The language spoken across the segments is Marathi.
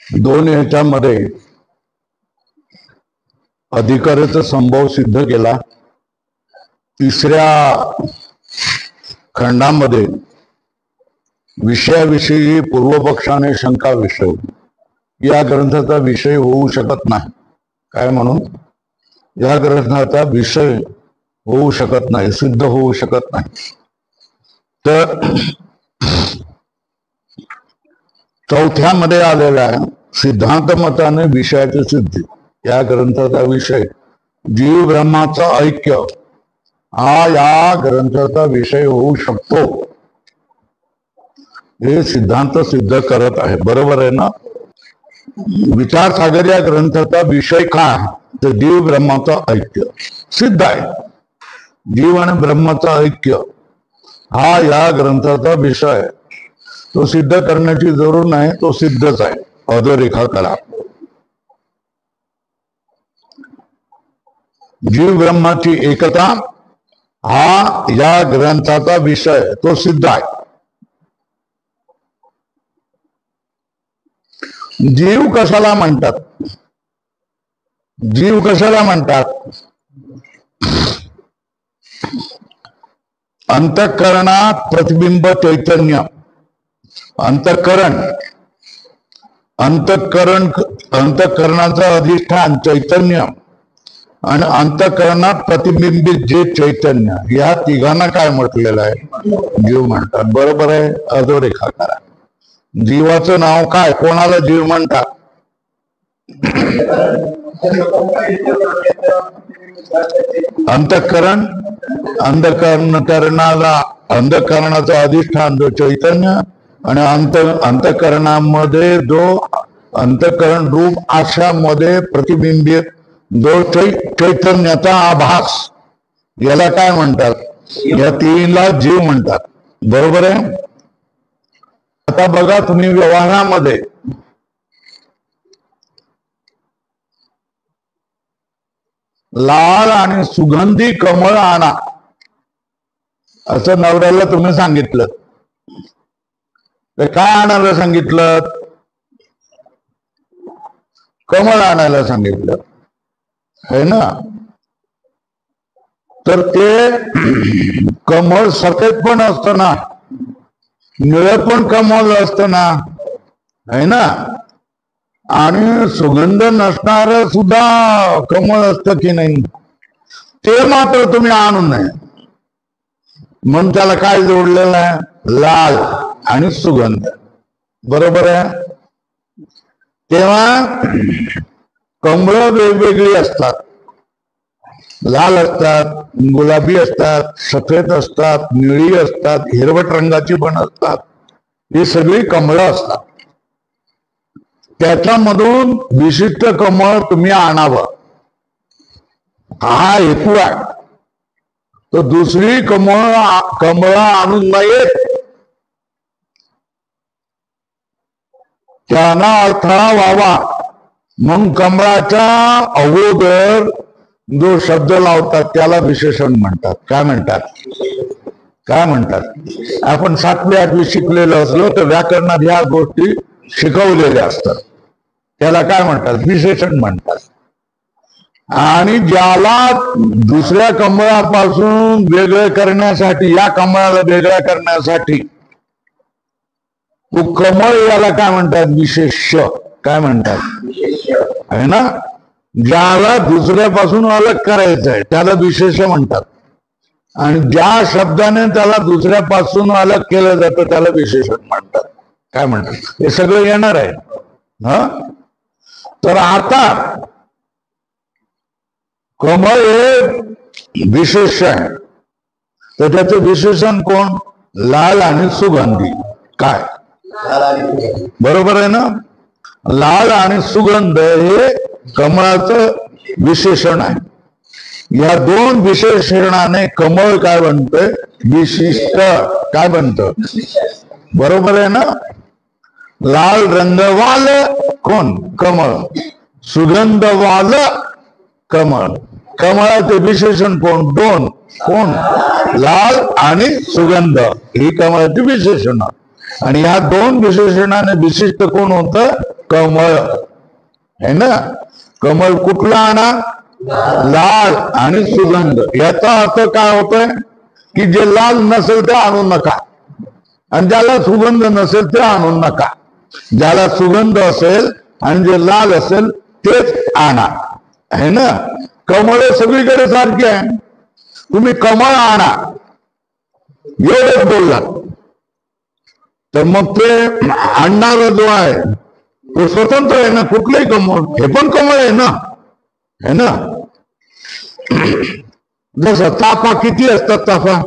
दोन ह्याच्यामध्ये अधिकाराचा संभव सिद्ध केला. तिसऱ्या खंडामध्ये विषयाविषयी पूर्वपक्षाने शंका विषय या ग्रंथाचा विषय होऊ शकत नाही. काय म्हणून? या ग्रंथाचा विषय होऊ शकत नाही, सिद्ध होऊ शकत नाही. तर चौथ्यामध्ये आलेल्या सिद्धांत मताने विषयाची सिद्धी. या ग्रंथाचा विषय जीव ब्रह्माचं ऐक्य हा या ग्रंथाचा विषय होऊ शकतो, हे सिद्धांत सिद्ध करत आहे. बरोबर आहे ना? विचारसागर या ग्रंथाचा विषय काय? तर जीव ब्रह्माचं ऐक्य सिद्ध आहे. जीव आणि ब्रह्माचं ऐक्य हा या ग्रंथाचा विषय आहे. तो सिद्ध करण्याची जरूर नाही, तो सिद्धच आहे. अधोरेखा करा. जीव ब्रह्माची एकता हा या ग्रंथाचा विषय, तो सिद्ध आहे. जीव कशाला म्हणतात? जीव कशाला म्हणतात? अंतःकरणात प्रतिबिंब चैतन्य. अंतःकरणाचं अधिष्ठान चैतन्य आणि अंतःकरणात प्रतिबिंबित जे चैतन्य, या तिघांना काय म्हटलेलं आहे? जीव म्हणतात. बरोबर आहे. अधोरेखा करा. जीवाचं नाव काय? कोणाला जीव म्हणतात? अंतःकरण. अंतःकरणाचं अधिष्ठान जो चैतन्य आणि अंतःकरणामध्ये जो अंतःकरण रूप आशामध्ये प्रतिबिंबित जो चैतन्याचा आभास, याला काय म्हणतात? या तीनला जीव म्हणतात. बरोबर आहे. आता बघा, तुम्ही व्यवहारामध्ये लाल आणि सुगंधी कमळ आणा असं नवऱ्याला तुम्ही सांगितलं, तर काय आणायला सांगितलं? कमळ आणायला सांगितलं, है ना? तर ते कमळ सफेद पण असतं ना, निळं पण कमळ असतं ना, है ना? आणि सुगंध नसणार सुद्धा कमळ असतं की नाही? ते मात्र तुम्ही आणू नये. म्हणून त्याला काय जोडलेलं आहे? लाल आणि सुगंध. बरोबर आहे. तेव्हा कमळ वेगवेगळी असतात. लाल असतात, गुलाबी असतात, सफेद असतात, निळी असतात, हिरवट रंगाची पण असतात. ही सगळी कमळ असतात. त्याच्यामधून विशिष्ट कमळ तुम्ही आणावं, हा हेतू आहे. तो दुसरी कमळ आणून नयेत, त्यांना अडथळा व्हावा म्हणून कमळाच्या अगोदर जो शब्द लावतात त्याला विशेषण म्हणतात. काय म्हणतात? काय म्हणतात? आपण 7वी 8वी शिकलेलो असलो तर व्याकरणात ह्या गोष्टी शिकवलेल्या असतात. त्याला काय म्हणतात? विशेषण म्हणतात. आणि ज्याला दुसऱ्या कमळापासून वेगळं करण्यासाठी, या कमळाला वेगळं करण्यासाठी तो कमळ, याला काय म्हणतात? विशेष्य. काय म्हणतात? आहे ना? ज्याला दुसऱ्यापासून अलग करायचं आहे त्याला विशेष म्हणतात. आणि ज्या शब्दाने त्याला दुसऱ्यापासून अलग केलं जातं त्याला विशेषण म्हणतात. काय म्हणतात? हे सगळं येणार आहे. तर आता कमळ हे विशेष आहे, तर त्याचं विशेषण कोण? लाल आणि सुगंधी. काय? बरोबर आहे ना? लाल आणि सुगंध हे कमळाचं विशेषण आहे. या दोन विशेषणाने कमळ काय बनतंय? विशिष्ट. काय बनतं? बरोबर आहे ना? लाल रंगवाल कोण? कमळ. सुगंधवाल कमळ. कमळाचे विशेषण कोण? दोन. कोण? लाल आणि सुगंध. ही कमळाची विशेषण. आणि ह्या दोन विशेषणाने विशिष्ट कोण होतं? कमळ है ना. कमळ कुठला आणा, लाल आणि सुगंध. याचा अर्थ काय होतोय की जे लाल नसेल ते आणू नका आणि ज्याला सुगंध नसेल ते आणू नका. ज्याला सुगंध असेल आणि जे लाल असेल तेच आणा है ना. कमळ सगळीकडे सारखी आहे, तुम्ही कमळ आणा एवढेच बोललात तर मग ते आणणारा जो आहे तो स्वतंत्र आहे ना. कुठलंही कमळ, हे पण कमळ आहे ना, है ना. जसं चाफा किती असतात, चाफा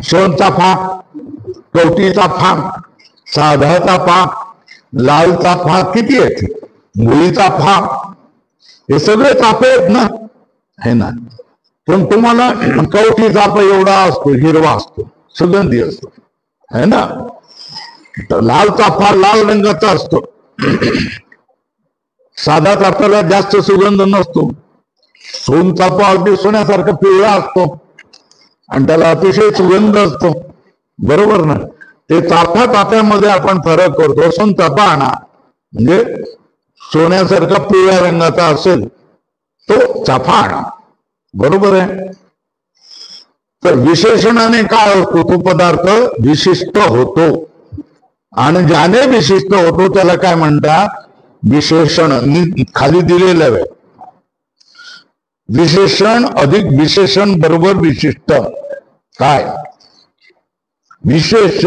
सोन चाफा, कवटी चाफा, साधा चाफा, लाल चाफा किती आहेत, मुळी चाफा, हे सगळे चाफे आहेत ना, है ना. पण तुम्हाला कवटी चाफा एवढा असतो, हिरवा असतो, सुगंधी असतो है ना. लाल चाफा लाल रंगाचा असतो, साधा चाफ्याला जास्त सुगंध नसतो. सोन चाफा अगदी सोन्यासारखा पिवळा असतो आणि त्याला अतिशय सुगंध असतो, बरोबर ना. ते चाफ्या चाफ्यामध्ये आपण फरक करतो. सोन चाफा आणा म्हणजे सोन्यासारखा पिवळ्या रंगाचा असेल तो चाफा आणा, बरोबर आहे. तर विशेषणाने काय होतो, तो पदार्थ विशिष्ट होतो आणि ज्याने विशिष्ट होतो त्याला काय म्हणतात, विशेषण. खाली दिलेलं आहे विशेषण अधिक विशेषण बरोबर विशिष्ट. काय, विशेष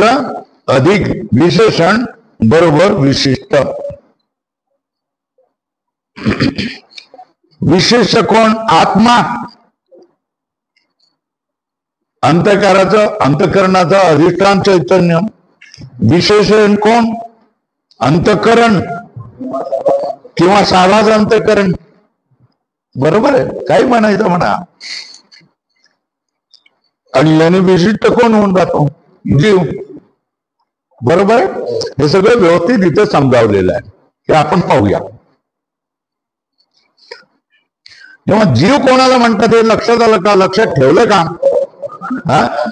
अधिक विशेषण बरोबर विशिष्ट. विशेष कोण, आत्मा. अंतकरणाचं अधिष्ठान चैतन्य. विशेषण कोण, अंतकरण किंवा साधाच अंतकरण, बरोबर आहे. काही म्हणायचं म्हणा. आणि याने विशिष्ट कोण होऊन जातो, जीव, बरोबर आहे. हे सगळं व्यवस्थित इथे समजावलेलं आहे, हे आपण पाहूया. तेव्हा जीव कोणाला म्हणतात हे लक्षात आलं का, लक्षात ठेवलं का.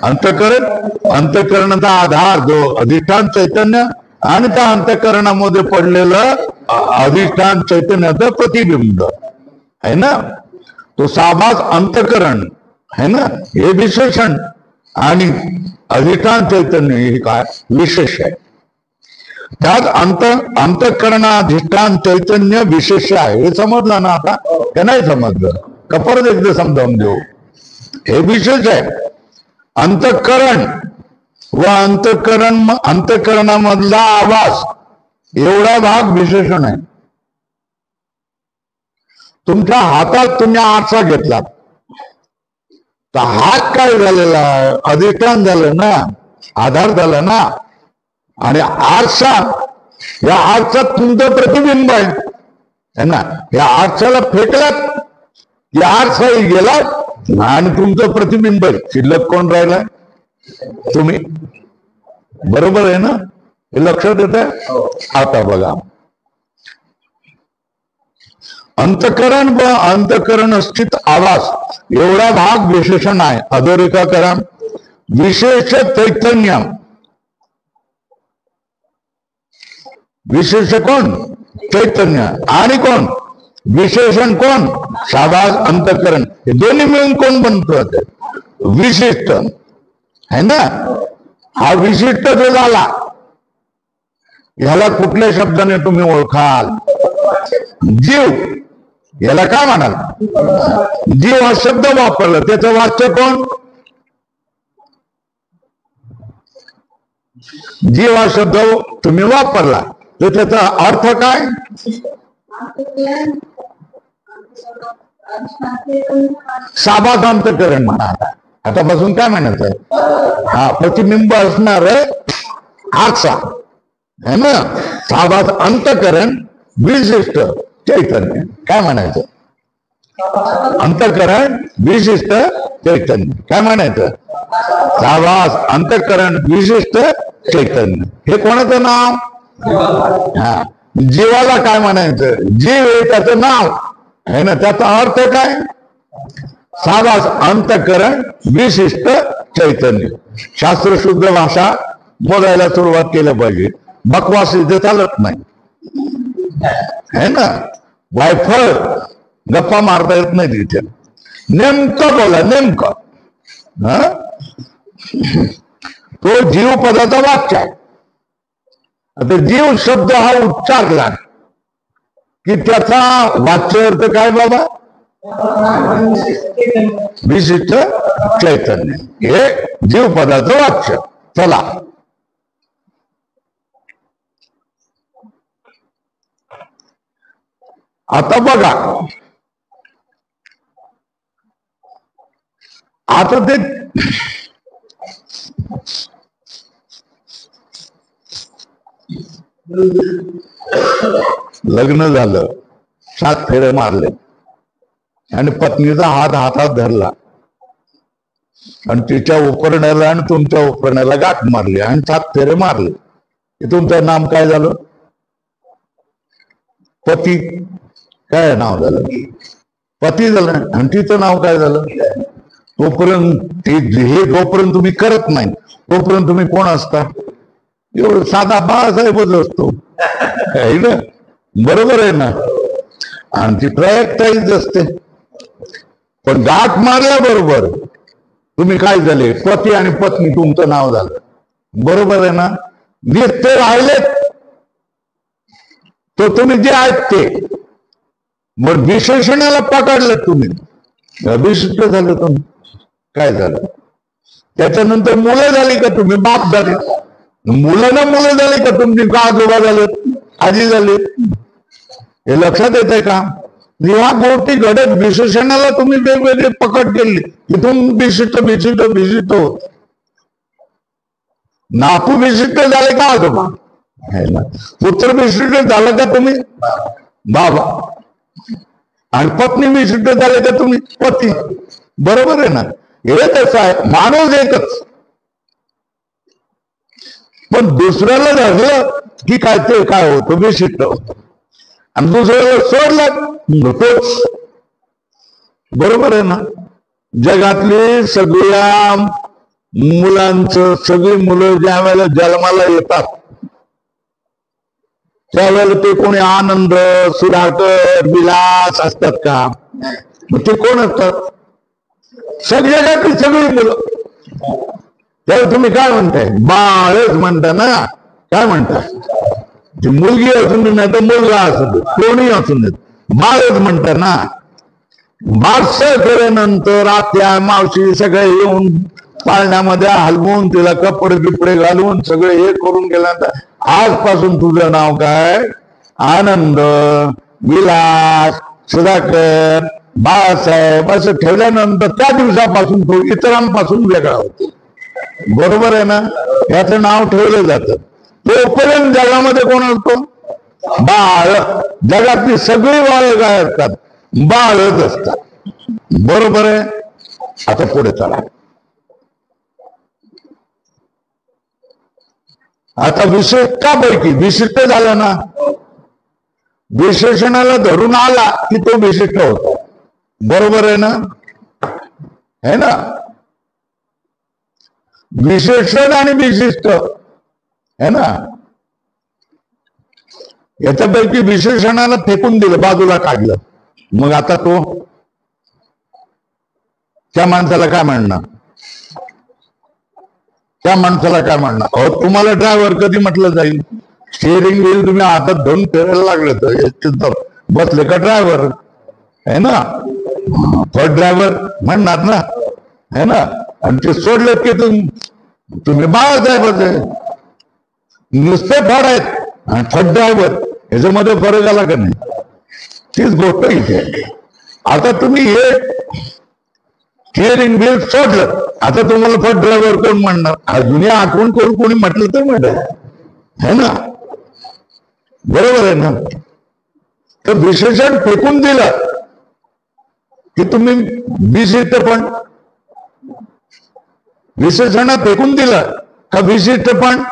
अंतकरण, अंतकरणाचा आधार जो अधिष्ठान चैतन्य आणि त्या अंतकरणामध्ये पडलेलं अधिष्ठान चैतन्याचं प्रतिबिंब है ना, तो साभास अंतकरण है ना, हे विशेषण आणि अधिष्ठान चैतन्य हे काय विशेष आहे. त्यात अंतकरणाधिष्ठान चैतन्य विशेष आहे. हे समजलं ना आता, हे नाही समजलं का परत एकदा समजावून देऊ. हे विशेष आहे. अंतकरण व अंतकरणामधला आवाज एवढा भाग विशेषण आहे. तुमच्या हातात तुम्ही आरसा घेतला तर हात काय झालेला आहे, अधिष्ठान झालं ना, आधार झाला ना. आणि आरसा, या आरसात तुमचं प्रतिबिंब आहे ना. या आरसाला फेकलात या आरसाही गेला आणि तुमचं प्रतिबिंब आहे. शिल्लक कोण राहिलाय, तुम्ही, बरोबर आहे ना. हे लक्षात येत आहे. आता बघा, अंतकरण व अंतकरण स्थित आवाज एवढा भाग विशेषण आहे. अधोरेखा करा. विशेष चैतन्य, विशेष कोण, चैतन्य, आणि कोण, विशेषण कोण, शाबास अंतकरण. हे दोन्ही मिळून कोण बनत, विशिष्ट है ना. हा विशिष्ट जो झाला ह्याला कुठल्या शब्दाने तुम्ही ओळखाल, जीव. याला काय म्हणाल, जीव हा शब्द वापरला, त्याचं वाच्य कोण, जीव हा शब्द तुम्ही वापरला तर त्याचा अर्थ काय, साबास अंतकरण म्हणा. आतापासून काय म्हणायचं, हा प्रतिबिंब असणार आरसा है ना. साबास अंतकरण विशिष्ट चैतन्य, काय म्हणायचं, अंतकरण विशिष्ट चैतन्य, काय म्हणायचं, साबास अंतकरण विशिष्ट चैतन्य. हे कोणाचं नाव, हा जीवाला काय म्हणायचं, जीव हे त्याचं नाव है ना. त्याचा अर्थ काय, साबास अंतकरण विशिष्ट चैतन्य. शास्त्रशुद्ध भाषा बोलायला सुरुवात केलं पाहिजे. बकवास इथे चालत नाही, है ना. वायफळ गप्पा मारता येत नाही तिथे. नेमकं बोला, नेमकं. हा, तो जीव पदाचा वाक्य आहे. आता जीव शब्द हा उच्चारला की त्याचा वाच्य अर्थ काय बाबा? विशिष्ट चैतन्य, हे जीव पदाचं वाक्य. चला, आता बघा, आता ते लग्न झालं, 7 फेरे मारले आणि पत्नीचा हात हातात धरला आणि तिच्या उपरण्याला आणि तुमच्या उपरण्याला गाठ मारली आणि 7 फेरे मारले, की तुमचं नाम काय झालं? पती. काय नाव झालं? पती झालं. आणि तिचं नाव काय झालं? तोपर्यंत हे जोपर्यंत तुम्ही करत नाही तोपर्यंत तुम्ही कोण असता? एवढं साधा बाळासाहेबच असतो, आहे ना. बरोबर आहे ना. आणि ती प्रायक्टाईज असते. पण गाठ मारल्याबरोबर तुम्ही काय झाले? पती आणि पत्नी तुमचं नाव झालं. बरोबर आहे ना. ते राहिलेत तो तुम्ही जे आहेत ते. मग विशेषणाला पकडलं तुम्ही, अभिशिष्ट झालं तुम्ही. काय झालं? त्याच्यानंतर मुलं झाली का तुम्ही? बाप झाले. मुलांना मुलं झाली का तुमची? का आजोबा झाले, आजी झाले. हे लक्षात येत आहे का? ह्या गोष्टी घडत विशेषणाला तुम्ही वेगवेगळे पकड केली की तुम्ही विशिष्ट विशिष्ट विशिष्ट होत. नातू विशिष्ट झाले का आजोबा? पुत्र विशिष्ट झालं का तुम्ही? बाबा. आणि पत्नी विशिष्ट झाले का तुम्ही? पती. बरोबर आहे ना. हे कसं आहे, माणूस एकच, पण दुसऱ्याला धरलं की काय ते काय होतं? विशिष्ट होतं. आणि दुसऱ्याला सोडलं तोच. बरोबर आहे ना. जगातली सगळ्या मुलांचं, सगळी मुलं ज्या वेळेला जन्माला येतात त्यावेळेला ते कोणी आनंद, सुधाकर, विलास असतात का? मग ते कोण असतात? सगळी जगातली सगळी मुलं. त्यावेळेला तुम्ही काय म्हणताय? बाळच म्हणता ना. काय म्हणता? ती मुलगी असून नाही तर मुलगा असून कोणी असून देत, बाळच म्हणता ना. बारस केल्यानंतर आत्या मावशी सगळे येऊन पाळण्यामध्ये हलवून तिला कपडे बिपडे घालून सगळे हे करून गेल्यानंतर आजपासून तुझं नाव काय? आनंद, विलास, सुधाकर, बाळासाहेब असं ठेवल्यानंतर त्या दिवसापासून तो इतरांपासून वेगळा होतो. बरोबर आहे ना. याचं नाव ठेवलं जातं. तोपर्यंत जगामध्ये कोण असतो? बाळ. जगातली सगळी बाळ काय असतात? बाळच असतात. बरोबर आहे. आता पुढे चला. आता विशिष्टापैकी विशिष्ट झाला ना, विशेषणाला धरून आला की तो विशिष्ट होतो. बरोबर आहे ना. है ना. विशेषण आणि विशिष्ट है ना. याच्यापैकी विशेषणाला फेकून दिलं, बाजूला काढलं, मग आता तो त्या माणसाला काय म्हणणार? त्या माणसाला काय म्हणणार? अहो, तुम्हाला ड्रायव्हर कधी म्हटलं जाईल? स्टिअरिंग व्हील तुम्ही हातात धरून फिरायला लागले तर बसले का ड्रायव्हर? है ना. फर्स्ट ड्रायव्हर म्हणणार ना. है ना. आणि ते सोडलं की तुम्ही बाळासाहेब नुसते फड आहेत आणि फट ड्रायव्हर, याच्यामध्ये फरक आला का नाही? तीच गोष्ट इथे. आता तुम्ही हे स्टिअरिंग व्हील सोडलं, आता तुम्हाला फट ड्रायव्हर कोण म्हणणार? अजूनही आठवण करून कोणी म्हटलं तर म्हणत है ना. बरोबर आहे ना. तर विशेषण फेकून दिलं की तुम्ही विशिष्ट, पण विशेषण फेकून दिलं का विशिष्ट पण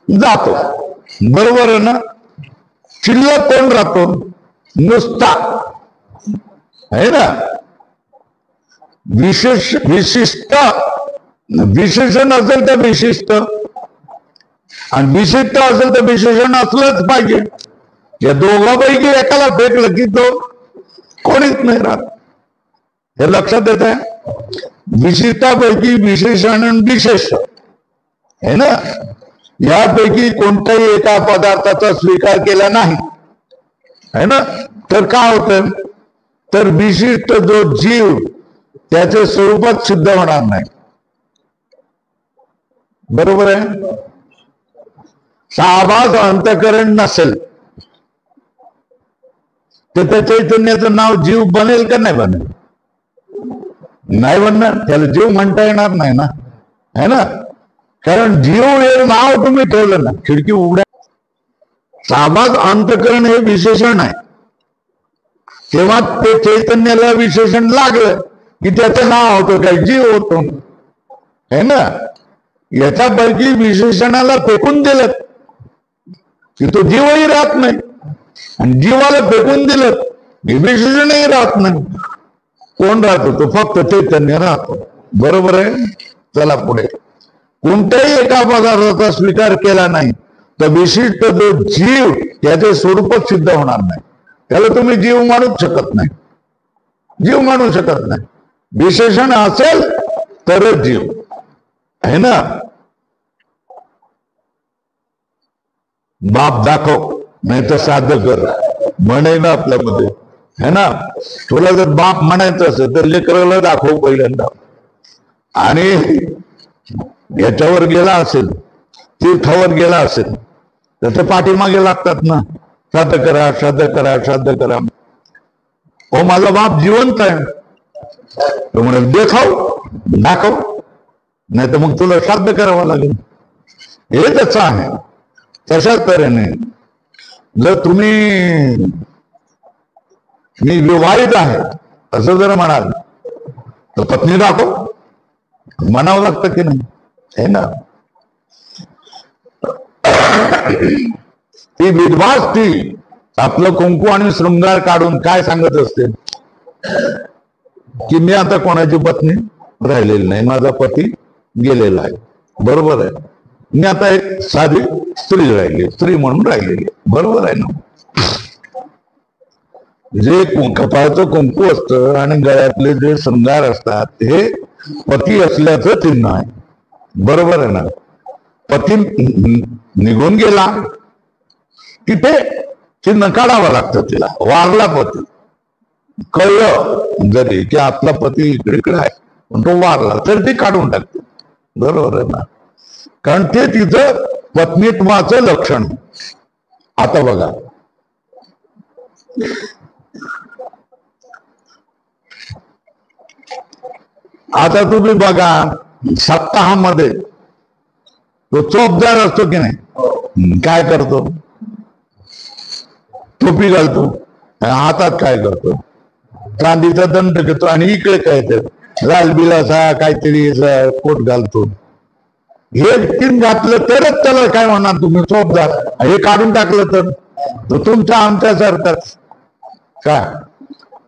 जातो. बरोबर आहे ना. शिल्लक कोण राहतो? नुसता. आहे ना. विशिष्ट विशेषण असेल तर विशिष्ट, आणि विशिष्ट असेल तर विशेषण असलंच पाहिजे. या दोघांपैकी एकाला फेकलं की तो कोणीच नाही राहत. हे लक्षात येत आहे. विशिष्टापैकी विशेषण आणि विशेष आहे ना, यापैकी कोणत्याही एका पदार्थाचा स्वीकार केला नाही है ना, तर काय होतं, तर विशिष्ट जो जीव त्याचे स्वरूपच सिद्ध होणार नाही. बरोबर आहे. साभास अंतःकरण नसेल तर त्या चैतन्याचं नाव जीव बनेल का नाही बनेल? नाही बनणार. त्याला जीव म्हणता येणार नाही ना, है ना, कारण जीव हे नाव तुम्ही ठेवलं ना, खिडकी उघड्या. साभास अंतःकरण हे विशेषण आहे, तेव्हा ते चैतन्याला विशेषण लागलं की त्याचं नाव होतं काय, जीव होतो, है ना. याच्यापैकी विशेषणाला फेकून दिलं की तो जीवही राहत नाही, आणि जीवाला फेकून दिलं की विशेषणही राहत नाही. कोण राहतो? तो फक्त चैतन्य राहतो. बरोबर आहे. चला पुढे. कोणत्याही एका पदार्थाचा स्वीकार केला नाही तर विशिष्ट जो जीव त्याचे स्वरूपच सिद्ध होणार नाही. त्याला तुम्ही जीव मानूच शकत नाही, जीव मानू शकत नाही. विशेषण असेल तरच जीव आहे ना. बाप दाखव नाही तर साध्य कर म्हणे ना आपल्यामध्ये, है ना. तुला जर बाप म्हणायचं असेल तर लेकराला दाखव पहिल्यांदा, आणि याच्यावर गेला असेल, तीर्थावर गेला असेल तर ते पाठीमागे लागतात ना, श्राद्ध करा, श्राद्ध करा, श्राद्ध करा. हो माझा बाप जिवंत आहे, तो म्हणेल देखाव, दाखव, नाही तर मग तुला श्राद्ध करावं लागेल. हे त्याचं आहे. तशाच तऱ्हेने जर तुम्ही मी विवाहित आहे असं जर म्हणाल तर पत्नी दाखव म्हणावं लागतं की नाही, है ना. ती विधवा ती आपलं कुंकू आणि शृंगार काढून काय सांगत असते की मी आता कोणाची पत्नी राहिलेली नाही, माझा पती गेलेला आहे. बरोबर आहे. मी आता एक साधी स्त्री राहिली, स्त्री म्हणून राहिलेली. बरोबर आहे ना. जे कपाळाचं कुंकू असतं आणि गळ्यातले जे शृंगार असतात हे पती असल्याचं चिन्ह आहे. बरोबर आहे ना. पती निघून गेला तिथे चिन्ह काढावं लागतं. तिला वारला पती, कळलं जरी की आपला पती इकडे आहे पण तो वारला तर ती काढून टाकते. बरोबर आहे ना, कारण ते तिचं पत्नीत्वाचं लक्षण. आता बघा, आता तुम्ही बघा सप्ताहामध्ये तो चोपदार असतो की नाही, काय करतो? टोपी घालतो, हातात काय करतो? चांदीचा दंड घेतो, आणि इकडे काय तर लाल बिलासा काहीतरी कोट घालतो. हे तीन घातलं तरच त्याला काय म्हणणार तुम्ही? चोपदार. हे काढून टाकलं तर तुमच्या आमच्यासारखंच.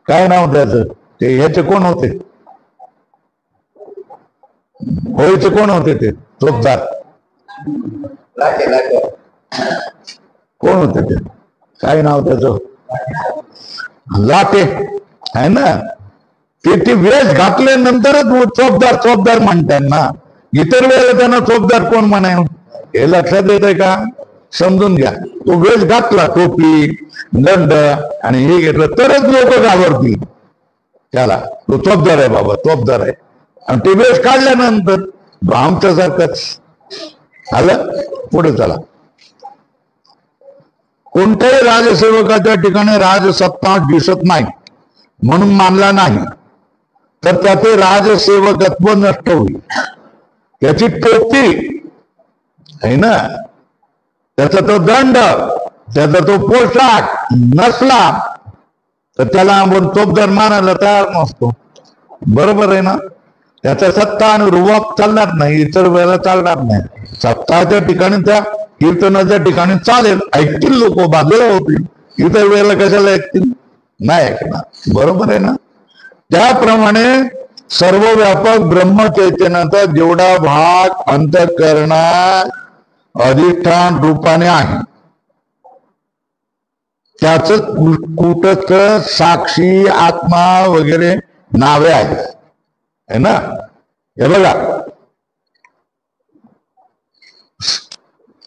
काय नाव त्याचं? ते ह्याचे कोण होते? होळीचे कोण होते ते चोपदार? कोण होते ते? काय नाव त्याचं? लाटे आहे ना. ते वेश घातल्यानंतरच चोपदार म्हणतात ना. इतर वेळेला त्यांना चोपदार कोण म्हणाय? हे लक्षात येत आहे का? समजून घ्या. तो वेश घातला, टोपी, दंड आणि हे घेतलं तरच लोक घाबरतील त्याला. तो चोपदार आहे बाबा, चोपदार आहे. आणि ते वेश काढल्यानंतर आमच्यासारखंच आलं. पुढे चला. कोणत्याही राजसेवकाच्या ठिकाणी राजसत्ता दिसत नाही म्हणून मानला नाही तर त्याचे राजसेवकत्व नष्ट होईल. त्याची टोपी आहे ना, त्याचा तो दंड, त्याचा तो पोशाख नसला तर त्याला आपण चोपदार मानायला तयार नसतो. बरोबर आहे ना. त्याचा सत्ता आणि रुबाब चालणार नाही, इतर वेळेला चालणार नाही. सत्ताच्या ठिकाणी, त्या कीर्तनाच्या ठिकाणी चालेल, ऐकतील लोक, बाजूला होतील. इतर वेळेला कशाला ऐकतील? नाही ऐकणार. बरोबर आहे ना. त्याप्रमाणे सर्व व्यापक ब्रह्मचैतन्याचा जेवढा भाग अंतःकरणात अधिष्ठान रूपाने आहे. त्याच कुठच साक्षी आत्मा वगैरे नावे आहेत, है ना. हे बघा,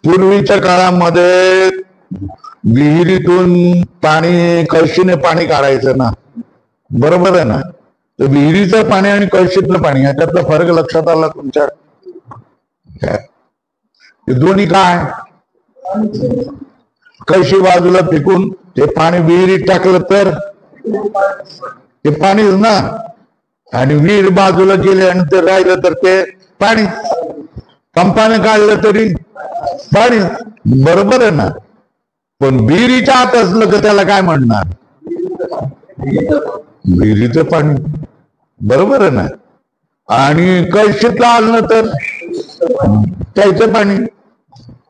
पूर्वीच्या काळामध्ये विहिरीतून पाणी, कळशीने पाणी काढायचं ना, बरोबर आहे ना. तर विहिरीचं पाणी आणि कळशीतलं पाणी याच्यातला फरक लक्षात आला तुमच्या? दोन्ही काय, कळशी बाजूला फेकून ते पाणी विहिरीत टाकलं तर ते पाणीच ना, आणि विहीर बाजूला गेले आणि ते राहिलं तर ते पाणी, पंपाने काढलं तरी पाणी, बरोबर आहे ना. पण विहिरीच्या आत असलं तर त्याला काय म्हणणार? विहिरीचं पाणी, बरोबर आहे ना. आणि कळशीतलं आलं तर त्याचं पाणी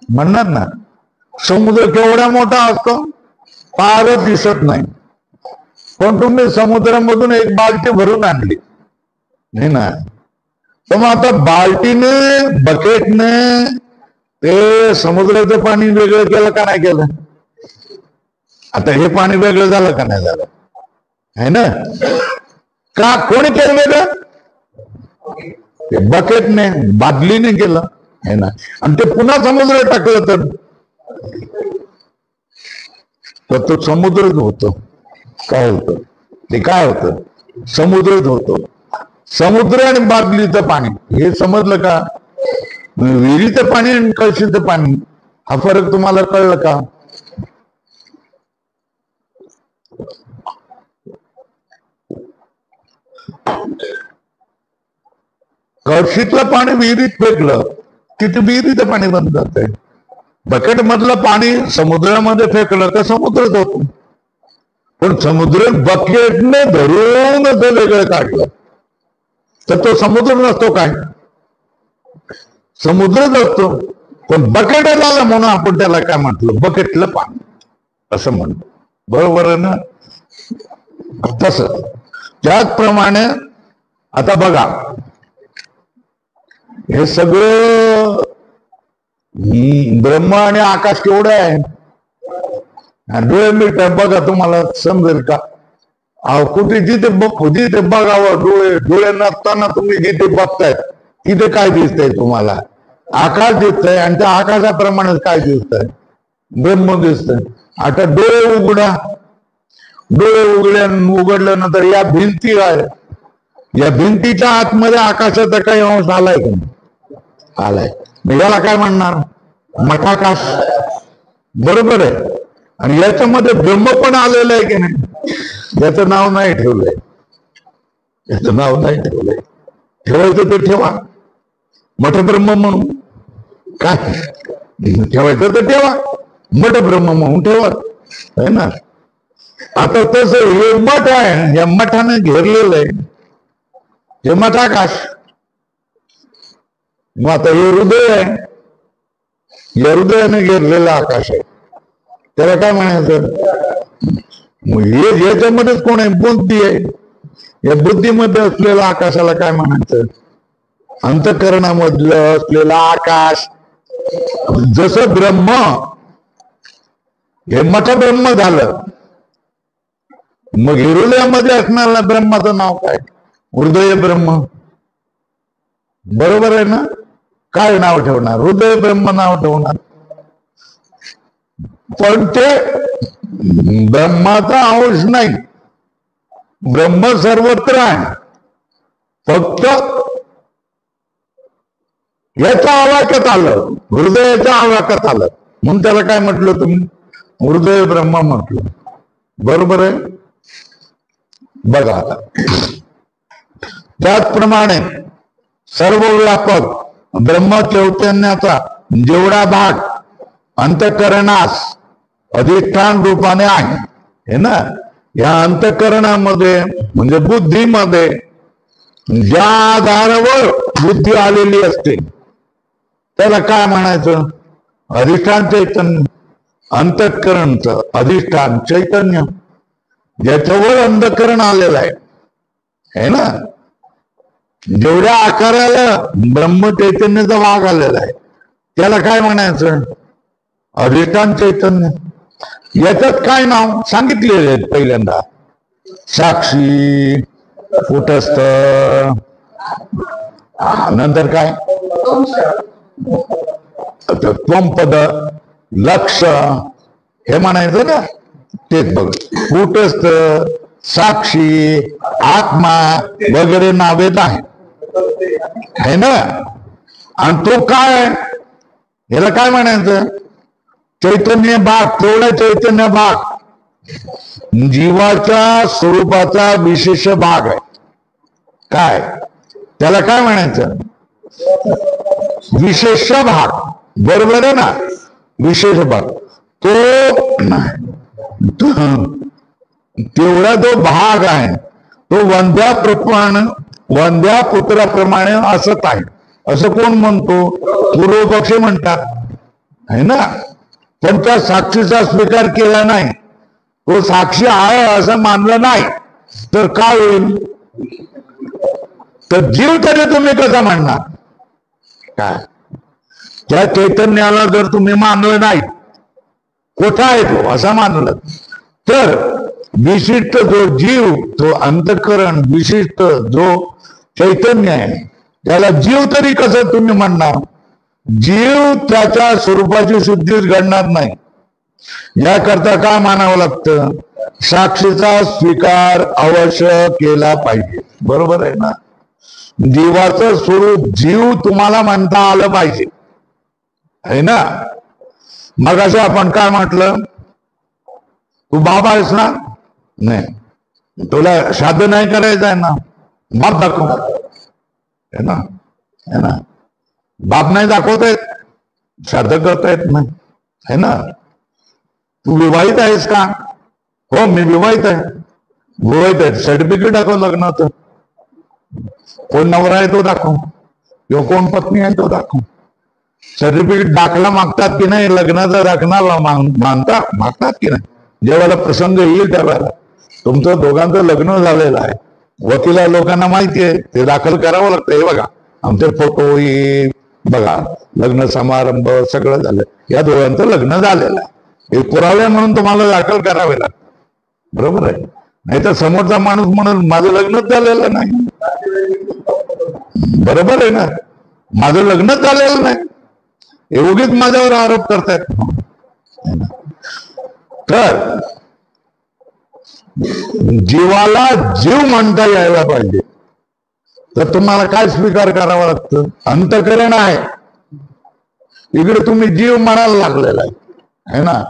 म्हणणार ना. समुद्र केवढा मोठा असतो फारच दिसत नाही, पण तुम्ही समुद्रामधून एक बाल्टी भरून आणली नाही ना, तर मग आता बाल्टीने, बकेटने ते समुद्राचं पाणी वेगळं केलं का नाही केलं? आता हे पाणी वेगळं झालं का नाही झालं, है ना. का कोणी केलं वेगळं? बकेटने, बादलीने केलं, है ना. आणि ते पुन्हा समुद्रात टाकलं तर तो समुद्रच होतो. काय होतं ते? काय होतं? समुद्रच होतो. समुद्र आणि बादलीचं पाणी हे समजलं का? विहिरीचं पाणी आणि कळशीचं पाणी हा फरक तुम्हाला कळलं का? कळशीतलं पाणी विहिरीत फेकलं की ते विहिरीचं पाणी बंद जातंय. बकेट मधलं पाणी समुद्रामध्ये फेकलं तर समुद्रच होतो. पण समुद्र बकेटने धरून ते वेगळं काढलं तर तो समुद्र नसतो काय? समुद्रच असतो. पण बकेट झालं म्हणून आपण त्याला काय म्हटलं? बकेटलं पाणी असं म्हणतो, बरोबर आहे ना. तस त्याचप्रमाणे आता बघा, हे सगळं ब्रह्म आणि आकाश केवढं आहे? डोळे मिळतात बघा, तुम्हाला समजेल का? कुठे जिथे बघावं, डोळे नसताना तुम्ही जिथे बघताय तिथे काय दिसतंय तुम्हाला? आकाश दिसतंय, आणि त्या आकाशाप्रमाणे काय दिसतंय? ब्रह्म दिसतंय. आता डोळे उघडा, डोळे उघडल्यानंतर या भिंती आहे, या भिंतीच्या आतमध्ये आकाशाचा काही अंश आलाय का? आलाय. याला काय म्हणणार? मठाकाश, बरोबर आहे. आणि याच्यामध्ये ब्रह्म पण आलेलं आहे की नाही? याचं नाव नाही ठेवलंय, याचं नाव नाही ठेवलंय. ठेवायचं तर ठेवा, मठब्रह्म म्हणून. काय ठेवायचं तर ठेवा, मठब्रह्म म्हणून ठेवा, है ना. आता तसं हे मठ आहे, या मठाने घेरलेलं आहे, हे मठाकाश. मग आता हे हृदय आहे, या हृदयाने घेरलेलं आकाश आहे, त्याला काय म्हणायचं? हे याच्यामध्येच कोण आहे? बुद्धी आहे. या बुद्धीमध्ये असलेल्या आकाशाला काय म्हणायचं? अंतःकरणामधलं असलेलं आकाश. जसं ब्रह्म हे मठब्रह्म झालं, मग हृदयामध्ये असणाऱ्या ब्रह्माचं नाव काय? हृदय ब्रह्म, बरोबर आहे ना. काय नाव ठेवणार? हृदय ब्रह्म नाव ठेवणार. पण ते ब्रह्माचा अंश नाही, ब्रह्म सर्वत्र आहे, फक्त याच्या आवाक्यात आलं, हृदयाच्या आवाक्यात आलं, म्हणून त्याला काय म्हटलं तुम्ही? हृदय ब्रह्म म्हटलं, बरोबर आहे. बघा आता, त्याचप्रमाणे सर्व व्यापक ब्रह्म चैतन्याचा जेवढा भाग अंतःकरणास अधिष्ठान रूपाने आहे, हे ना, या अंतःकरणामध्ये म्हणजे बुद्धीमध्ये ज्या आधारावर बुद्धी आलेली असते त्याला काय म्हणायचं? अधिष्ठान चैतन्य. अंतःकरणचं अधिष्ठान चैतन्य, ज्याच्यावर अंतःकरण आलेलं आहे, है ना. जेवढ्या आकाराला ब्रह्म चैतन्याचा भाग आलेला आहे त्याला काय म्हणायचं? अधिष्ठान चैतन्य. याच्यात काय नाव सांगितलेले आहेत पहिल्यांदा? साक्षी, कुटस्थ, नंतर काय? त्वंपद, लक्ष, हे म्हणायचं ना. तेच बघ, कुटस्थ, साक्षी, आत्मा वगैरे नावेत आहे ना. आणि तो काय, याला काय म्हणायचं? चैतन्य भाग. तेवढा चैतन्य भाग जीवाच्या स्वरूपाचा विशेष भाग आहे. काय त्याला काय म्हणायचं? विशेष भाग. बरोबर आहे ना? विशेष भाग. तेवढा जो भाग आहे तो वंद्या पुत्राप्रमाणे असत आहे, असं कोण म्हणतो? पूर्व पक्षी म्हणतात, है ना. पण त्या साक्षीचा स्वीकार केला नाही, तो साक्षी आहे असं मानलं नाही, तर काय होईल? तर जीव तरी तुम्ही कसा म्हणणार? काय त्या चैतन्याला जर तुम्ही मानलं नाही, कोठा आहे तो असं मानलं, तर विशिष्ट जो जीव, तो अंतःकरण, विशिष्ट जो चैतन्य आहे, त्याला जीव तरी कसं तुम्ही म्हणणार? जीव त्याच्या स्वरूपाची शुद्धीच घडणार नाही. याकरता काय मानावं लागतं? साक्षीचा स्वीकार अवश्य केला पाहिजे. बरोबर आहे ना? जीवाचं स्वरूप जीव तुम्हाला म्हणता आलं पाहिजे, आहे ना. मग असं आपण काय म्हटलं? तू बाबा आहेस ना? नाही, तुला श्राद्ध नाही करायचं आहे ना? बाप दाखव, है ना, है ना. बाप नाही दाखवता येत, श्राद्ध करता येत नाही, है ना. तू विवाहित आहेस का? हो, मी विवाहित आहे. विवाहित आहे, सर्टिफिकेट दाखव लग्नाचं. कोण नवरा आहे तो दाखव, किंवा कोण पत्नी आहे तो दाखव. सर्टिफिकेट दाखला मागतात की नाही? लग्नाचा दाखला मागतात की नाही? जेव्हा प्रसंग येईल त्यावेळेला तुमचं दोघांचं लग्न झालेलं आहे, वकिला लोकांना माहिती आहे, ते दाखल करावं लागतं. हे बघा, आमचे फोटो, हे बघा, लग्न समारंभ सगळं झालं, या दोघांचं लग्न झालेलं आहे, हे पुरावे म्हणून तुम्हाला दाखल करावे लागतं. बरोबर आहे? नाही तर समोरचा माणूस म्हणून माझं लग्नच झालेलं नाही. बरोबर आहे ना? माझं लग्नच झालेलं नाही, हे उगीच माझ्यावर आरोप करतायत. तर जीवाला जीव म्हणता यायला पाहिजे, तर तुम्हाला काय स्वीकार करावं लागतं? अंतःकरण आहे. इकडे तुम्ही जीव म्हणायला लागलेला आहे ना.